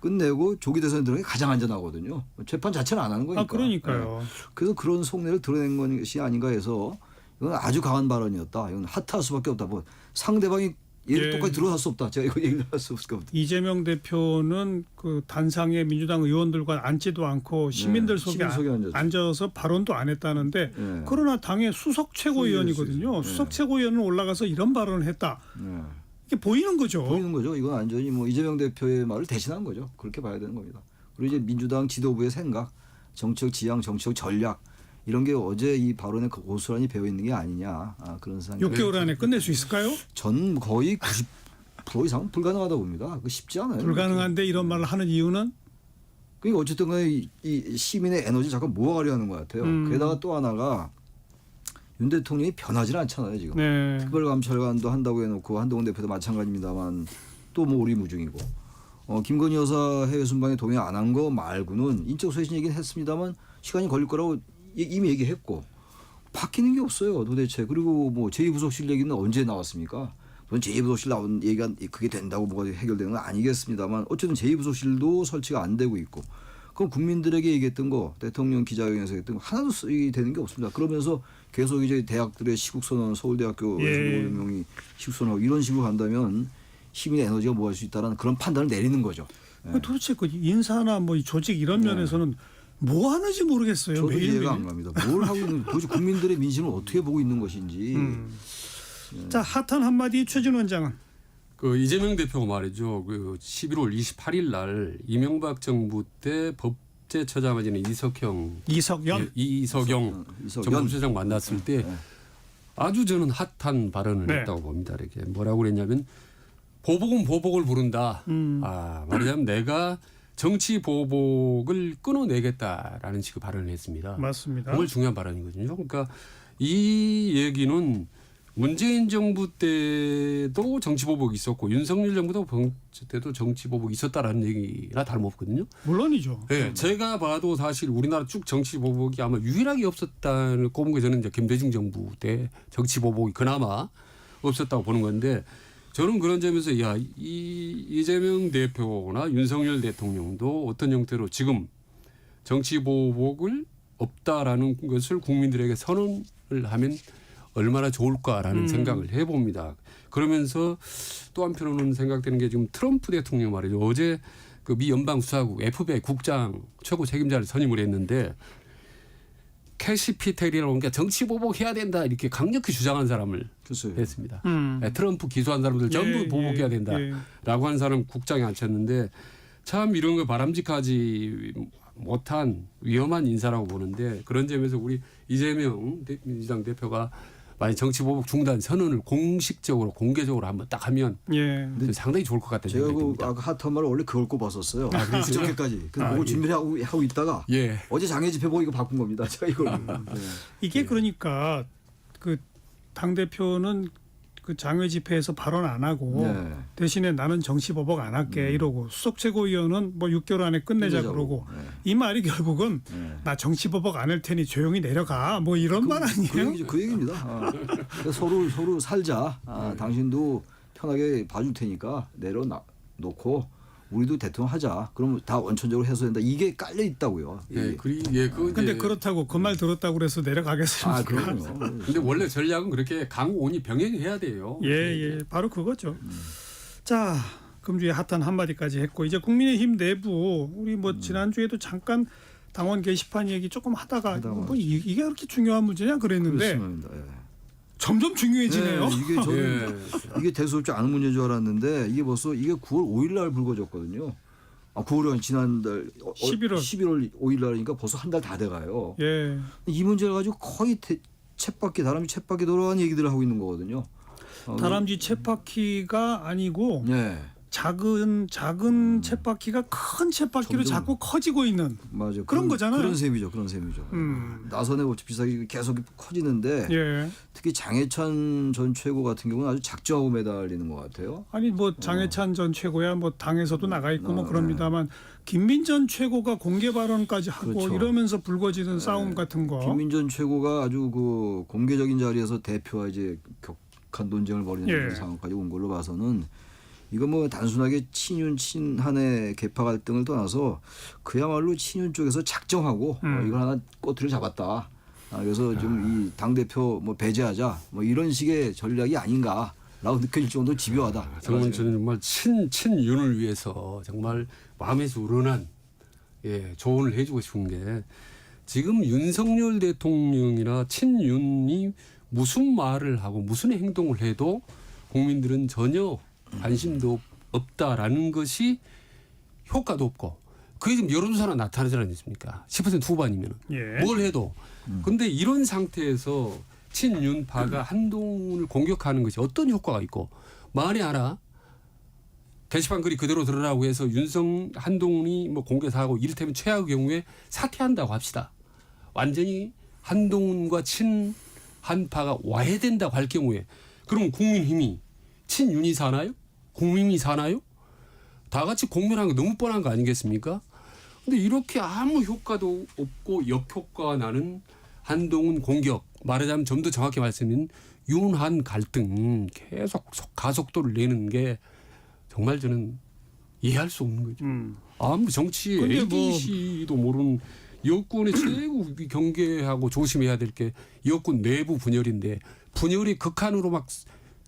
끝내고 조기 대선에 들어가는 게 가장 안전하거든요. 재판 자체는 안 하는 거니까. 그러니까요. 그래서 그런 속내를 드러낸 것이 아닌가 해서 이건 아주 강한 발언이었다. 이건 핫할 수밖에 없다. 뭐 상대방이 얘를 똑같이 들어갈 수 없다. 제가 이거 얘기를 할 수 없을 것 같아요. 이재명 대표는 그 단상에 민주당 의원들과 앉지도 않고 시민들 속에 시민 속에 앉아서 발언도 안 했다는데 그러나 당의 수석 최고위원이거든요. 수석 최고위원은 올라가서 이런 발언을 했다. 이게 보이는 거죠. 보이는 거죠. 이건 완전히 뭐 이재명 대표의 말을 대신한 거죠. 그렇게 봐야 되는 겁니다. 그리고 이제 민주당 지도부의 생각, 정치적 지향, 정치적 전략 이런 게 어제 이 발언에 고스란히 배어 있는 게 아니냐, 그런 생각이. 6개월 안에 끝낼 수 있을까요? 전 거의 90% 이상 불가능하다 봅니다. 그 쉽지 않아요. 불가능한데 이런 말을 하는 이유는 그러니까 어쨌든 간에 이 시민의 에너지를 잠깐 모아가려 하는 것 같아요. 게다가 또 하나가 윤 대통령이 변하지 않잖아요 지금. 네. 특별감찰관도 한다고 해놓고 한동훈 대표도 마찬가지입니다만 또 뭐 오리무중이고. 김건희 여사 해외 순방에 동의 안 한 거 말고는 인적 쇄신 얘기는 했습니다만 시간이 걸릴 거라고 이미 얘기했고 바뀌는 게 없어요 도대체. 그리고 뭐 제2부속실 얘기는 언제 나왔습니까? 물론 제2부속실 나온 얘기가 그게 된다고 뭐가 해결되는 건 아니겠습니다만 어쨌든 제2부속실도 설치가 안 되고 있고 그럼 국민들에게 얘기했던 거 대통령 기자회견에서 했던 거 하나도 쓰이 되는 게 없습니다. 그러면서 계속 이제 대학들의 시국선언 서울대학교 25명이 시국선언하고 이런 식으로 간다면 시민의 에너지가 모아질 수 있다는 그런 판단을 내리는 거죠. 도대체 그 인사나 뭐 조직 이런 면에서는 뭐 하는지 모르겠어요. 저도 매일매일. 이해가 안 갑니다. 뭘 하고 있는 도대체 국민들의 민심을 어떻게 보고 있는 것인지. 자, 핫한 한마디 최진 원장은. 그 이재명 대표가 말이죠. 그 11월 28일 날 이명박 정부 때 법제처장까지는 이석영 이석연 정부처장 만났을 때 아주 저는 핫한 발언을 네. 했다고 봅니다. 이렇게 뭐라고 그랬냐면 보복은 보복을 부른다. 말하자면 내가 정치 보복을 끊어내겠다라는 식의 발언을 했습니다. 맞습니다. 정말 중요한 발언이거든요. 그러니까 이 얘기는 문재인 정부 때도 정치 보복이 있었고 윤석열 정부 때도 정치 보복이 있었다라는 얘기나 다름없거든요. 물론이죠. 네, 제가 봐도 사실 우리나라 쭉 정치 보복이 아마 유일하게 없었다는 꼽은 게 저는 이제 김대중 정부 때 정치 보복이 그나마 없었다고 보는 건데 저는 그런 점에서 이재명 대표나 윤석열 대통령도 어떤 형태로 지금 정치 보복을 없다라는 것을 국민들에게 선언을 하면 얼마나 좋을까라는 생각을 해봅니다. 그러면서 또 한편으로는 생각되는 게 지금 트럼프 대통령 말이죠. 어제 그 미 연방수사국 FBI 국장 최고 책임자를 선임을 했는데 캐시 피텔이라고 하니까 정치 보복해야 된다 이렇게 강력히 주장한 사람을 글쎄요. 했습니다. 트럼프 기소한 사람들 전부 예, 보복해야 예, 된다라고 하는 사람 국장에 앉혔는데 참 이런 거 바람직하지 못한 위험한 인사라고 보는데 그런 점에서 우리 이재명 민주당 대표가 만약 정치 보복 중단 선언을 공식적으로 공개적으로 한번 딱 하면 예. 상당히 좋을 것 같다는 제가 생각이 그 듭니다. 아까 핫한 말을 원래 그걸 꼽았었어요. 그저께까지. 그걸 예. 준비를 하고 있다가 예. 어제 장애 집회 보고 이거 바꾼 겁니다. 제가 이걸. 네. 이게 그러니까 그 당 대표는 그 장외 집회에서 발언 안 하고 네. 대신에 나는 정치 보복 안 할게 이러고 수석 최고위원은 뭐 6개월 안에 끝내자 끝내자고. 그러고 네. 이 말이 결국은 네. 나 정치 보복 안 할 테니 조용히 내려가 뭐 이런 말 아니에요? 그 얘기입니다. 그러니까 서로 살자. 당신도 편하게 봐줄 테니까 내려놓고 우리도 대통령 하자. 그러면 다 원천적으로 해소된다. 이게 깔려 있다고요. 예, 그거 근데 이제 그렇다고 그 말 들었다고 그래서 내려가겠습니까? 그럼요. 근데 원래 전략은 그렇게 강온이 병행해야 돼요. 예, 바로 그거죠. 자, 금주에 핫한 한마디까지 했고 이제 국민의힘 내부 우리 뭐 지난주에도 잠깐 당원 게시판 얘기 조금 하다가 뭐 이게 그렇게 중요한 문제냐 그랬는데 그렇습니다. 예. 점점 중요해지네요. 네, 이게 저는 이게 대수롭지 않은 문제인 줄 알았는데 이게 벌써 이게 9월 5일 날 불거졌거든요. 9월은 지난달 11월 5일 날이니까 벌써 한 달 다 돼가요. 예. 이 문제를 가지고 거의 다람쥐 챗바퀴 돌아가는 얘기들을 하고 있는 거거든요. 다람쥐 챗바퀴가 아니고 네. 작은 챗바퀴가 큰 챗바퀴로 점점 자꾸 커지고 있는 맞아요. 그런 거잖아요. 그런 셈이죠. 나선의 비싸게 계속 커지는데 예. 특히 장해찬 전 최고 같은 경우는 아주 작정하고 매달리는 것 같아요. 아니 뭐 장해찬 전 최고야 뭐 당에서도 나가 있고 뭐 그럽니다만 김민전 최고가 공개 발언까지 하고 그렇죠. 이러면서 불거지는 싸움 같은 거. 김민전 최고가 아주 그 공개적인 자리에서 대표와 이제 격한 논쟁을 벌이는 예. 그런 상황까지 온 걸로 봐서는 이거 뭐 단순하게 친윤 친한의 계파 갈등을 떠나서 그야말로 친윤 쪽에서 작정하고 이걸 하나 꼬투리를 잡았다. 그래서 좀 이 당 대표 뭐 배제하자 뭐 이런 식의 전략이 아닌가라고 느껴질 정도로 집요하다. 저는 정말 친윤을 위해서 정말 마음에서 우러난 조언을 해주고 싶은 게 지금 윤석열 대통령이나 친윤이 무슨 말을 하고 무슨 행동을 해도 국민들은 전혀 관심도 없다라는 것이 효과도 없고 그게 지금 여론조사나 나타나지 않습니까? 10% 후반이면 예. 뭘 해도. 그런데 이런 상태에서 친윤파가 한동훈을 공격하는 것이 어떤 효과가 있고 만에 하나 게시판 글이 그대로 드러나고 해서 한동훈이 뭐 공개 사고 이를테면 최악의 경우에 사퇴한다고 합시다. 완전히 한동훈과 친한파가 와해된다고 할 경우에 그럼 국민힘이 친윤이 사나요? 국민이 사나요? 다 같이 공멸하는 거 너무 뻔한 거 아니겠습니까? 근데 이렇게 아무 효과도 없고 역효과가 나는 한동훈 공격 말하자면 좀 더 정확히 말씀드리면 윤한 갈등 계속 가속도를 내는 게 정말 저는 이해할 수 없는 거죠. 아무 정치 근데 뭐 ADC도 모르는 여권의 최고 경계하고 조심해야 될 게 여권 내부 분열인데 분열이 극한으로 막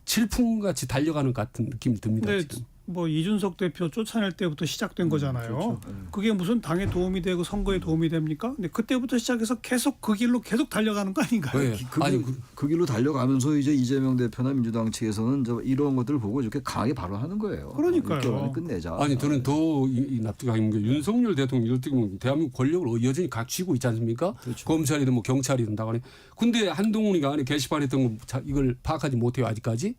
질풍같이 달려가는 것 같은 느낌이 듭니다. 네, 지금. 뭐 이준석 대표 쫓아낼 때부터 시작된 거잖아요. 그렇죠. 그게 무슨 당에 도움이 되고 선거에 도움이 됩니까? 근데 그때부터 시작해서 계속 그 길로 계속 달려가는 거 아닌가요? 네. 그 길로 달려가면서 이제 이재명 대표나 민주당 측에서는 이런 것들을 보고 이렇게 강하게 발언하는 거예요. 그러니까요. 6개월 끝내자. 아니 저는 더 납득하는 게 윤석열 대통령 이럴 때 보면 대한민국 권력을 여전히 쥐고 있지 않습니까? 그렇죠. 검찰이든 뭐 경찰이든 다간에. 근데 한동훈이가 안에 게시판했던 거 이걸 파악하지 못해요 아직까지.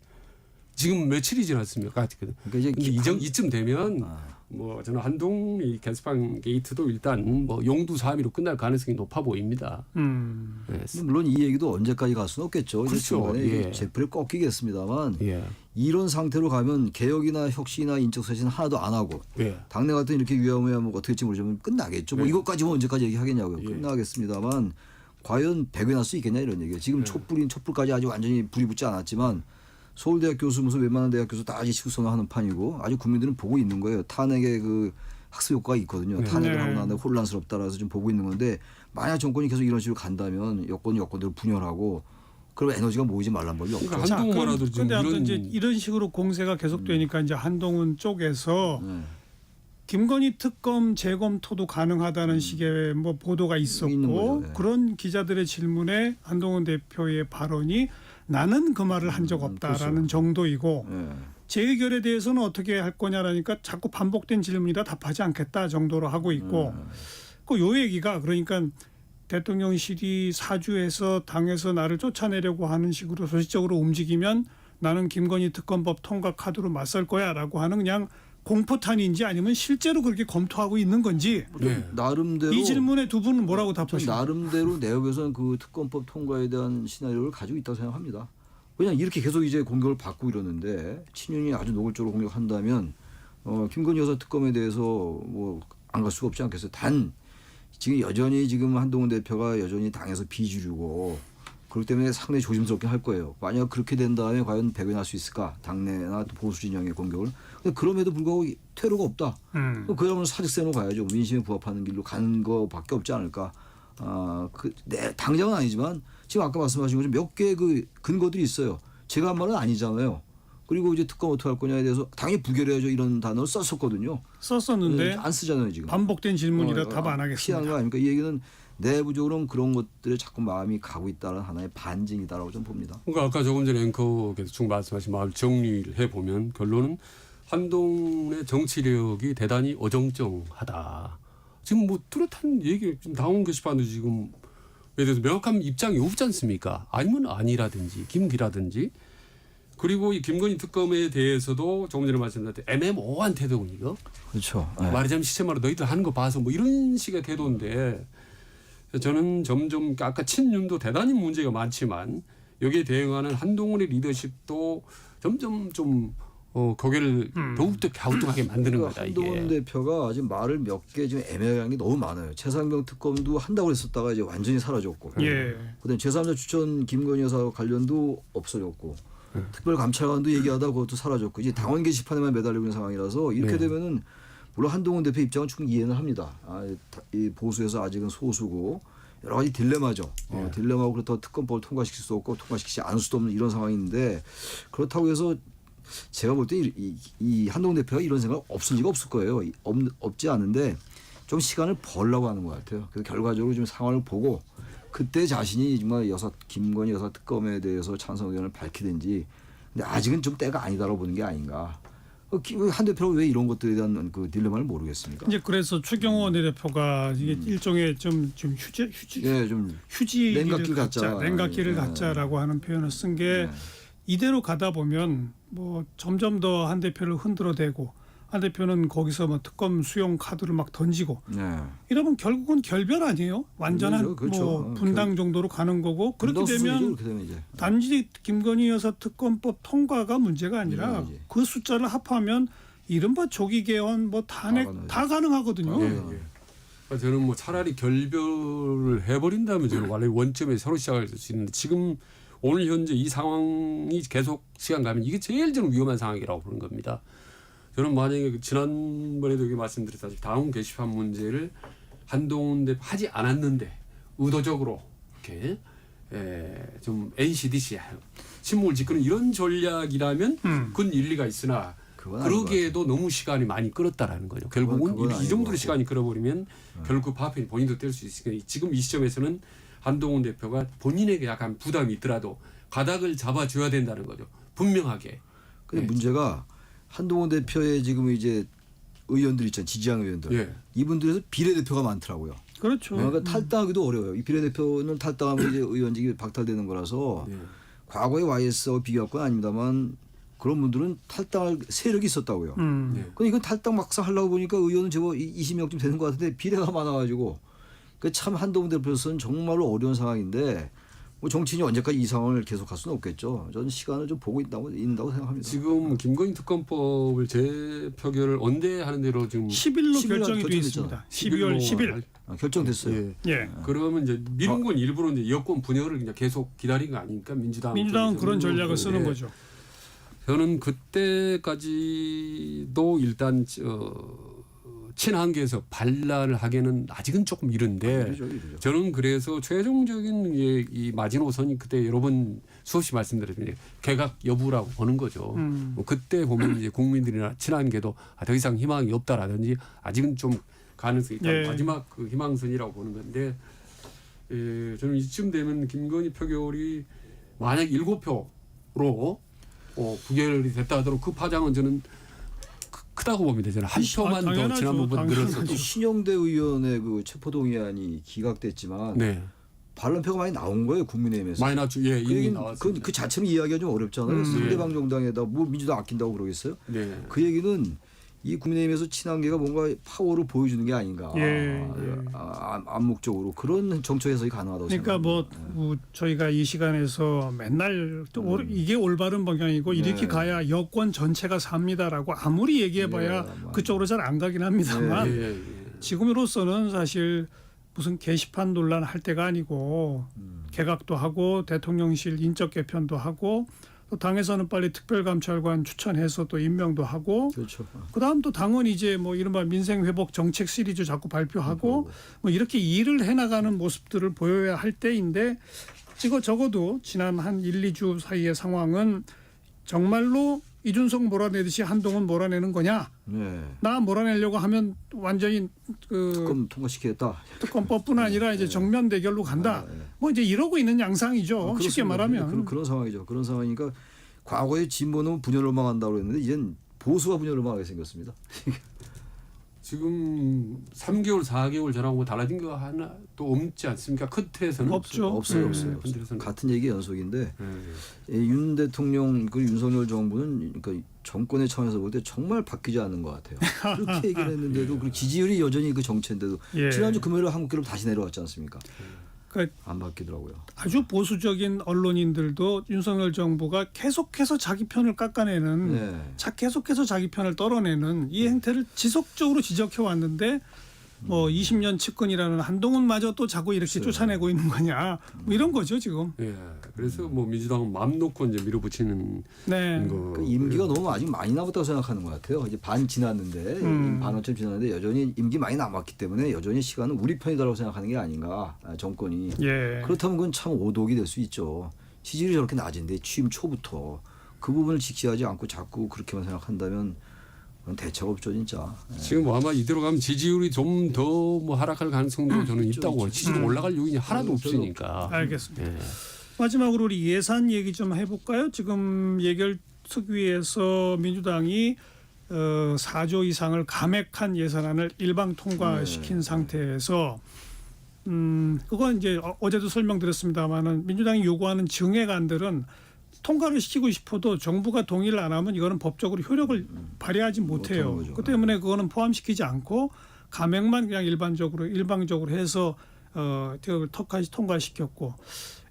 지금 며칠이 지났습니까? 그러니까 이제 근데 이쯤 되면 뭐 저는 한동훈이 게시판 게이트도 일단 뭐 용두사미로 끝날 가능성이 높아 보입니다. 네. 물론 이 얘기도 언제까지 갈 수는 없겠죠. 이제 그렇죠. 중간에 예. 제풀에 꺾이겠습니다만 예. 이런 상태로 가면 개혁이나 혁신이나 인적 쇄신 하나도 안 하고 예. 당내 같은 이렇게 위험해야 뭐 어떻게 될지 모르지만 끝나겠죠. 뭐 네. 이것까지만 언제까지 얘기하겠냐고요. 예. 끝나겠습니다만 과연 백이 날 수 있겠냐 이런 얘기예요. 지금 촛불까지 아직 완전히 불이 붙지 않았지만 서울대학 교수 무슨 웬만한 대학 교수 다 이제 식수선을 하는 판이고 아주 국민들은 보고 있는 거예요. 탄핵의 그 학습 효과가 있거든요. 탄핵을 하고 나면 혼란스럽다라서 지금 보고 있는 건데 만약 정권이 계속 이런 식으로 간다면 여권대로 분열하고 그럼 에너지가 모이지 말란 법이 없죠. 그러니까 한동훈만으로 지금 근데 아무튼 이런 이제 이런 식으로 공세가 계속되니까 이제 한동훈 쪽에서 김건희 특검 재검토도 가능하다는 식의 뭐 보도가 있는 있었고 거죠. 예. 그런 기자들의 질문에 한동훈 대표의 발언이 나는 그 말을 한 적 없다라는 그렇죠. 정도이고 예. 재의결에 대해서는 어떻게 할 거냐라니까 자꾸 반복된 질문이라 답하지 않겠다 정도로 하고 있고 그 요 얘기가 그러니까 대통령실이 사주해서 당에서 나를 쫓아내려고 하는 식으로 소식적으로 움직이면 나는 김건희 특검법 통과 카드로 맞설 거야라고 하는 그냥 공포탄인지 아니면 실제로 그렇게 검토하고 있는 건지 네. 나름대로 이 질문에 두 분은 뭐라고 답하십니까? 나름대로 내부에서는 그 특검법 통과에 대한 시나리오를 가지고 있다고 생각합니다. 왜냐 이렇게 계속 이제 공격을 받고 이러는데 친윤이 아주 노골적으로 공격한다면 김건희 여사 특검에 대해서 뭐 안 갈 수가 없지 않겠어요. 단 지금 여전히 지금 한동훈 대표가 여전히 당에서 비주류고 그렇기 때문에 상당히 조심스럽게 할 거예요. 만약 그렇게 된 다음에 과연 배변할 수 있을까? 당내나 또 보수 진영의 공격을. 근데 그럼에도 불구하고 퇴로가 없다. 그러면 사직세로 가야죠. 민심에 부합하는 길로 가는 거밖에 없지 않을까. 당장은 아니지만 지금 아까 말씀하신 것처럼 몇 개의 그 근거들이 있어요. 제가 한 말은 아니잖아요. 그리고 이제 특검 어떻게 할 거냐에 대해서 당연히 부결해야죠 이런 단어를 썼었거든요. 썼었는데 안 쓰잖아요 지금. 반복된 질문이라 답 안 피하는 하겠습니다. 거 아닙니까? 이 얘기는 내부적으로는 그런 것들에 자꾸 마음이 가고 있다는 하나의 반증이다라고 좀 봅니다. 그러니까 아까 조금 전에 앵커께서 쭉 말씀하신 말 정리를 해보면 결론은 한동훈의 정치력이 대단히 어정쩡하다. 지금 뭐 뚜렷한 얘기 지금 당원 게시판도 지금 예를 들어서 명확한 입장이 없지 않습니까? 아니면 아니라든지 김기라든지 그리고 이 김건희 특검에 대해서도 조금 전에 말씀드렸듯이 애매모호한 태도군요. 그렇죠. 말하자면 시체마로 너희들 하는 거 봐서 뭐 이런 식의 태도인데 저는 점점 아까 친윤도 대단히 문제가 많지만 여기에 대응하는 한동훈의 리더십도 점점 좀 고개를 더욱더 갸우뚱하게 만드는 거다 이게. 한동훈 대표가 지금 말을 몇 개 지금 애매한 게 너무 많아요. 최상병 특검도 한다고 그랬었다가 이제 완전히 사라졌고, 예. 그다음에 제3자 추천 김건희 여사 관련도 없어졌고, 특별감찰관도 얘기하다 그것도 사라졌고, 이제 당원 게시판에만 매달리고 있는 상황이라서 이렇게 되면은 물론 한동훈 대표 입장은 충분히 이해는 합니다. 이 보수에서 아직은 소수고 여러 가지 딜레마죠. 딜레마고 그렇다고 특검법을 통과시킬 수 없고 통과시키지 않을 수도 없는 이런 상황인데 그렇다고 해서 제가 볼 때 이 한동훈 대표가 이런 생각 없을 리가 없을 거예요. 없지 않은데 좀 시간을 벌려고 하는 것 같아요. 그래서 결과적으로 좀 상황을 보고 그때 자신이 정말 김건희 여사 특검에 대해서 찬성 의견을 밝히든지 근데 아직은 좀 때가 아니다라고 보는 게 아닌가. 한 대표는 왜 이런 것들에 대한 그 딜레마를 모르겠습니까? 이제 그래서 추경호 원내대표가 이게 일종의 좀 예, 좀 휴지를 냉각기를 갖자. 냉각기를 예. 갖자라고 하는 표현을 쓴 게 이대로 가다 보면 뭐 점점 더 한 대표를 흔들어대고 한 대표는 거기서 뭐 특검 수용 카드를 막 던지고 이러면 결국은 결별 아니에요? 완전한 그렇죠. 뭐 분당 정도로 가는 거고 그렇게 되면 이제. 단지 김건희 여사 특검법 통과가 문제가 아니라 문제지. 그 숫자를 합하면 이른바 조기 개헌 뭐 탄핵 다 가능하거든요. 저는 뭐 차라리 결별을 해버린다면 저는 원래 원점에 새로 시작할 수 있는데 지금 오늘 현재 이 상황이 계속 시간 가면 이게 제일 저는 위험한 상황이라고 보는 겁니다. 저는 만약에 지난번에도 여기 말씀드렸다시피 당원 게시판 문제를 한동훈 대표 하지 않았는데 의도적으로 이렇게 좀 NCDC 침묵을 지키는 이런 전략이라면 그건 일리가 있으나 그건 아닌 것 그러기에도 너무 시간이 많이 끌었다라는 거죠. 결국은 그건 이 아닌 정도로 것 시간이 끌어버리면 결국 그 파편이 본인도 뗄 수 있으니까 지금 이 시점에서는 한동훈 대표가 본인에게 약간 부담이 있더라도 가닥을 잡아줘야 된다는 거죠. 분명하게. 근데 네. 문제가 한동훈 대표의 지금 이제 의원들 있잖아요. 지지하는 의원들. 예. 이분들에서 비례대표가 많더라고요. 그렇죠. 그러니까 탈당하기도 어려워요. 이 비례대표는 탈당하면 이제 의원직이 박탈되는 거라서 네. 과거의 YS하고 비교할 건 아닙니다만 그런 분들은 탈당할 세력이 있었다고요. 네. 근데 이건 탈당 막상 하려고 보니까 의원은 제법 20명쯤 되는 것 같은데 비례가 많아가지고 참 한동훈 대표로서는 정말로 어려운 상황인데 뭐 정치인이 언제까지 이 상황을 계속할 수는 없겠죠. 저는 시간을 좀 보고 있다고 생각합니다. 지금 김건희 특검법을 재표결을 언제 하는 대로 지금 10일로 10일 결정이 되어 결정됐잖아요. 있습니다. 12월 10일. 결정됐어요. 예. 예. 그러면 이제 미룬 건 일부러 이제 여권 분열을 그냥 계속 기다린 거 아닙니까? 민주당은 그런 전략을 쓰는 예. 거죠. 저는 그때까지도 일단 친한계에서 반란을 하기에는 아직은 조금 이른데 이러죠. 저는 그래서 최종적인 이 마지노선이 그때 여러 번 수없이 말씀드렸는데 개각 여부라고 보는 거죠. 뭐 그때 보면 이제 국민들이나 친한계도 더 이상 희망이 없다라든지 아직은 좀 가능성이 있다. 예. 마지막 그 희망선이라고 보는 건데 저는 이쯤 되면 김건희 표결이 만약 7표로 부결이 됐다 하더라도 그 파장은 저는 크다고 봅니다. 저는 한 표만 더 당연하죠. 지난번보다 늘었어도. 신영대 의원의 그 체포동의안이 기각됐지만 네. 반란표가 많이 나온 거예요 국민의힘에서. 많이 나왔죠. 예, 그 이미 얘기는 나왔습니다. 그 자체는 이해하기가 좀 어렵잖아요. 상대방 네. 정당에다 뭐 민주당 아낀다고 그러겠어요? 네. 그 얘기는 이 국민의힘에서 친한계가 뭔가 파워를 보여주는 게 아닌가. 예. 암묵적으로 그런 정처 해석이 가능하다고 그러니까 생각합니다. 뭐 저희가 이 시간에서 맨날 또 이게 올바른 방향이고 이렇게 네. 가야 여권 전체가 삽니다라고 아무리 얘기해봐야 네, 그쪽으로 잘 안 가긴 합니다만 예, 예. 지금으로서는 사실 무슨 게시판 논란 할 때가 아니고 개각도 하고 대통령실 인적 개편도 하고 또 당에서는 빨리 특별감찰관 추천해서 또 임명도 하고 그렇죠. 그다음 또 당은 이제 뭐 이른바 민생 회복 정책 시리즈 자꾸 발표하고 뭐 이렇게 일을 해나가는 모습들을 보여야 할 때인데 적어도 지난 한 1, 2주 사이의 상황은 정말로 이준석 몰아내듯이 한동훈 몰아내는 거냐? 네. 나 몰아내려고 하면 완전히 그 특검 통과시키겠다. 특검법뿐 아니라 이제 정면 대결로 간다. 뭐 이제 이러고 있는 양상이죠. 쉽게 그렇습니다. 말하면. 그런 상황이죠. 그런 상황이니까 과거에 진보는 분열을 망한다고 그랬는데 이젠 보수가 분열을 망하게 생겼습니다. 지금 3개월, 4개월 전하고 뭐 달라진 거 하나도 없지 않습니까? 큰 틀에서는 없죠. 없어요. 네. 없어요. 큰 틀에서는. 같은 얘기 연속인데 예. 윤 대통령 그 윤석열 정부는 그러니까 정권의 차원에서 볼 때 정말 바뀌지 않는 것 같아요. 그렇게 얘기를 했는데도 그 지지율이 여전히 그 정체인데도 예. 지난주 금요일에 한국기록 다시 내려왔지 않습니까? 그러니까 안 바뀌더라고요. 아주 보수적인 언론인들도 윤석열 정부가 계속해서 자기 편을 깎아내는 네. 계속해서 자기 편을 떨어내는 이 행태를 지속적으로 지적해 왔는데 뭐 20년 측근이라는 한동훈마저 또 자꾸 이렇게 쫓아내고 있는 거냐 뭐 이런 거죠 지금. 예. 그래서 뭐 민주당은 마음 놓고 이제 밀어붙이는 네. 거. 그 임기가 너무 아직 많이 남았다고 생각하는 것 같아요. 이제 반 지났는데 반원쯤 지났는데 여전히 임기 많이 남았기 때문에 여전히 시간은 우리 편이다라고 생각하는 게 아닌가 정권이. 예. 그렇다면 그건 참 오독이 될 수 있죠. 지지율이 저렇게 낮은데 취임 초부터 그 부분을 직시하지 않고 자꾸 그렇게만 생각한다면 그건 대책 없죠 진짜. 지금 뭐 아마 이대로 가면 지지율이 좀 더 뭐 하락할 가능성도 저는 있다고 봐요. 지지율 올라갈 요인이 하나도 없으니까. 알겠습니다. 예. 마지막으로 우리 예산 얘기 좀 해볼까요? 지금 예결특위에서 민주당이 4조 이상을 감액한 예산안을 일방 통과시킨 상태에서 그건 이제 어제도 설명드렸습니다마는 민주당이 요구하는 증액안들은 통과를 시키고 싶어도 정부가 동의를 안 하면 이거는 법적으로 효력을 발휘하지 못해요. 거죠. 그 때문에 그거는 포함시키지 않고 감액만 그냥 일방적으로 해서 통과시켰고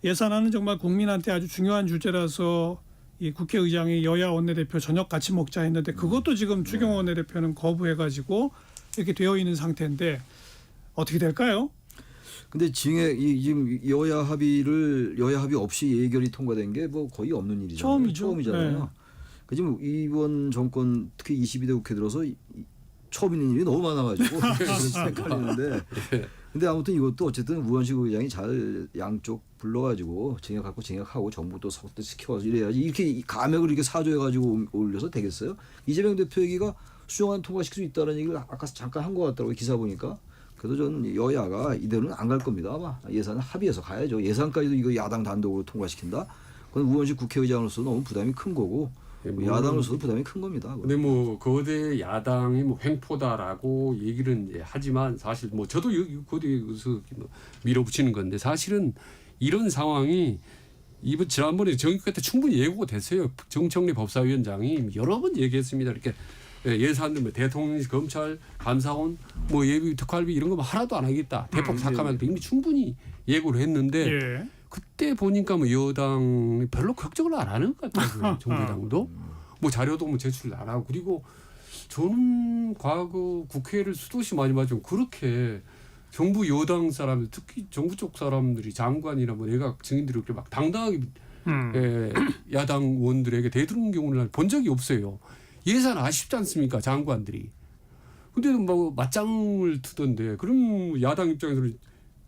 예산안은 정말 국민한테 아주 중요한 주제라서 이 국회의장이 여야 원내대표 저녁 같이 먹자 했는데 그것도 지금 추경호 원내대표는 거부해가지고 이렇게 되어 있는 상태인데 어떻게 될까요? 근데 지금 여야 합의 없이 예결이 통과된 게 뭐 거의 없는 일이잖아요. 처음이잖아요. 네. 그 지금 이번 정권 특히 22대 국회 들어서 처음 있는 일이 너무 많아가지고 헷갈리는데 근데 아무튼 이것도 어쨌든 우원식 의장이 잘 양쪽 불러가지고 징역하고 징역하고 정부도 속도시켜서 이래야지 이렇게 이 감액을 이렇게 사조해가지고 올려서 되겠어요? 이재명 대표 얘기가 수정안 통과시킬 수 있다는 얘기를 아까 잠깐 한 것 같더라고요. 기사 보니까. 그래서 저는 여야가 이대로는 안 갈 겁니다. 아마 예산을 합의해서 가야죠. 예산까지도 이거 야당 단독으로 통과시킨다? 그건 우원식 국회의장으로서 너무 부담이 큰 거고 야당으로서도 부담이 큰 겁니다. 근데 뭐 거대 야당이 뭐 횡포다라고 얘기는 이제 하지만 사실 뭐 저도 거대에서 밀어붙이는 건데 사실은 이런 상황이 이번 지난번에 정기 때 충분히 예고가 됐어요. 정청래 법사위원장이 여러 번 얘기했습니다. 이렇게 예산들 뭐 대통령, 검찰, 감사원, 뭐 예비 특활비 이런 거 하나도 안 하겠다. 대폭 삭감하겠다. 이미 충분히 예고를 했는데 예. 그때 보니까 뭐 여당이 별로 걱정을 안 하는 것 같아요. 정부당도 뭐 자료도 뭐 제출 안 하고 그리고 저는 과거 국회를 수도시 많이 맞으면 그렇게 정부 여당 사람들 특히 정부 쪽 사람들이 장관이나 뭐 내각 증인들이 그렇게 막 당당하게 야당 의원들에게 대드는 경우를 본 적이 없어요. 예산 아쉽지 않습니까 장관들이. 근데 뭐 맞짱을 트던데 그럼 야당 입장에서는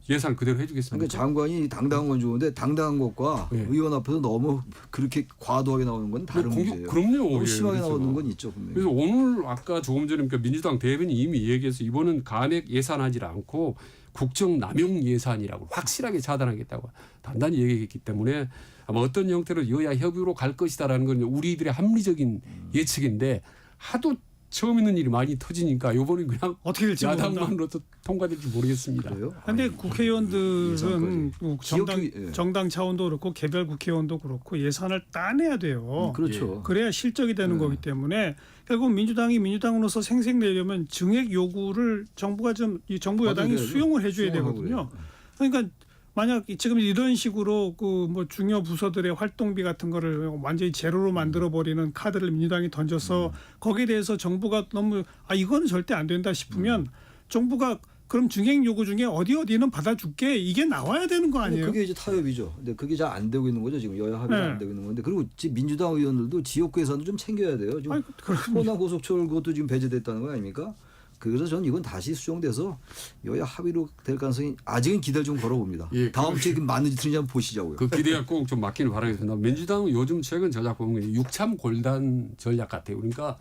예산 그대로 해주겠습니까? 그러니까 장관이 당당한 건 좋은데 당당한 것과 네. 의원 앞에서 너무 그렇게 과도하게 나오는 건 다른 문제예요. 그럼요. 너무 예, 심하게 그렇죠. 나오는 건 있죠. 분명히. 그래서 오늘 아까 조금 전에 그러니까 민주당 대변인이 이미 얘기해서 이번은 감액 예산하지 않고 국정 남용 예산이라고 확실하게 차단하겠다고 단단히 얘기했기 때문에 아마 어떤 형태로 여야 협의로 갈 것이다라는 건 우리들의 합리적인 예측인데 하도 처음 있는 일이 많이 터지니까 이번엔 그냥 어떻게 될지 모른다. 야당만으로도 통과될지 모르겠습니다. 그래요? 근데 아니, 국회의원들은 예산까지. 정당 차원도 그렇고 개별 국회의원도 그렇고 예산을 따내야 돼요. 그렇죠. 그래야 실적이 되는 네. 거기 때문에 결국 민주당이 민주당으로서 생색내려면 증액 요구를 정부가 이 정부 여당이 받아들여야죠. 수용을 해줘야 수용하고 되거든요. 그래요. 그러니까 만약 지금 이런 식으로 그 뭐 중요 부서들의 활동비 같은 거를 완전히 제로로 만들어 버리는 카드를 민주당이 던져서 거기에 대해서 정부가 너무 이거는 절대 안 된다 싶으면 정부가 그럼 증액 요구 중에 어디는 받아줄게 이게 나와야 되는 거 근데 아니에요? 그게 이제 타협이죠. 근데 그게 잘 안 되고 있는 거죠. 지금 여야 합의가 네. 안 되고 있는 건데 그리고 민주당 의원들도 지역구 예산도 좀 챙겨야 돼요. 지금 그럼 호남 고속철 그것도 지금 배제됐다는 거 아닙니까? 그래서 저는 이건 다시 수정돼서 여야 합의로 될 가능성이 아직은 기대를 좀 걸어봅니다. 예, 다음 주에 맞는지 틀린지 한번 보시자고요. 그 기대가 꼭 좀 맡기는 바라겠습니다. 민주당은 요즘 최근 전략 보면 육참 골단 전략 같아요. 그러니까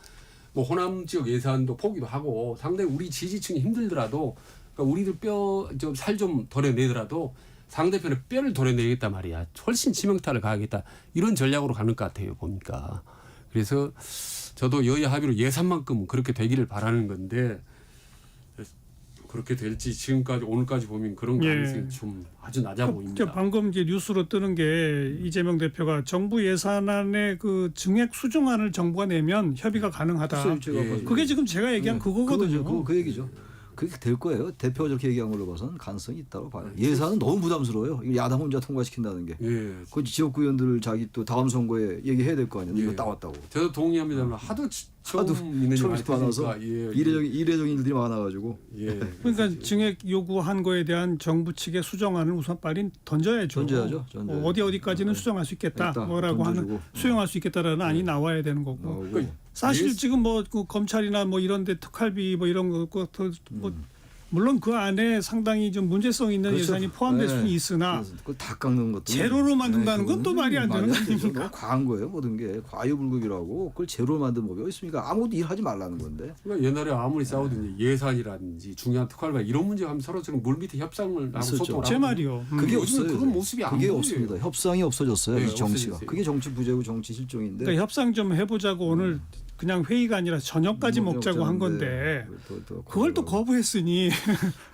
뭐 호남 지역 예산도 포기도 하고 상당히 우리 지지층이 힘들더라도 그러니까 우리들 살 좀 덜어내더라도 상대편의 뼈를 덜어내겠단 말이야. 훨씬 치명타를 가하겠다. 이런 전략으로 가는 것 같아요. 보니까. 그래서 저도 여야 합의로 예산만큼은 그렇게 되기를 바라는 건데 그렇게 될지 지금까지 오늘까지 보면 그런 가능성이 좀 아주 낮아 보입니다. 방금 이제 뉴스로 뜨는 게 이재명 대표가 정부 예산안의 그 증액 수정안을 정부가 내면 협의가 가능하다. 예. 그게 지금 제가 얘기한 그거거든요. 그 얘기죠. 그게 될 거예요. 대표가 저렇게 얘기한 걸로 봐서는 가능성이 있다고 봐요. 예산은 너무 부담스러워요. 이거 야당 혼자 통과시킨다는 게. 예. 그 지역구 의원들 자기 또 다음 선거에 얘기해야 될 거 아니에요. 예. 이거 따왔다고. 저도 동의합니다만 하도 처음 있는 일이 많이 많아서 터지니까, 예. 이례적인 일들이 많아가지고. 예. 그러니까 증액 요구한 거에 대한 정부 측의 수정안을 우선 빨리 던져야죠. 던져야죠. 어디까지는 수정할 수 있겠다. 일단 뭐라고 하는 던져주고. 수용할 수 있겠다라는 안이 나와야 되는 거고. 나오고. 사실 지금 뭐 그 검찰이나 뭐 이런데 특활비 뭐 이런 거 뭐 물론 그 안에 상당히 좀 문제성 있는 그렇죠. 예산이 포함될 네. 수는 있으나 그걸 다 깎는 것도 제로로 만든다는 건 또 말이 안 되는 거 아닙니까? 너무 과한 거예요. 모든 게 과유불급이라고 그걸 제로로 만든 법이 어디 있습니까? 아무것도 일하지 말라는 건데. 그러니까 옛날에 아무리 싸우든지 예산이라든지 중요한 특활비 이런 문제 하면 서로처럼 물밑에 협상을 하고 있었죠. 소통을 제 하고 말이요. 그게 요즘은 없어요. 그런 모습이 안 그게 보여요. 없습니다. 협상이 없어졌어요. 네, 이 정치가. 없어졌어요. 그게 정치 부재고 정치 실종인데. 그러니까 협상 좀 해보자고 오늘 그냥 회의가 아니라 저녁까지 먹자고 한 건데 그걸 또 거부했으니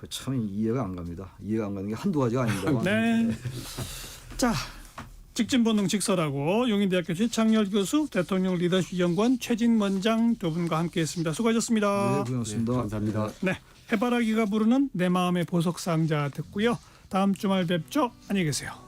참 이해가 안 갑니다. 이해가 안 가는 게 한두 가지가 아닙니다. 네. 자, 직진본능 직설하고 용인대학교 최창렬 교수, 대통령 리더십 연구원 최진 원장 두 분과 함께했습니다. 수고하셨습니다. 네, 고맙습니다. 네, 감사합니다. 네, 해바라기가 부르는 내 마음의 보석 상자 듣고요. 다음 주말 뵙죠. 안녕히 계세요.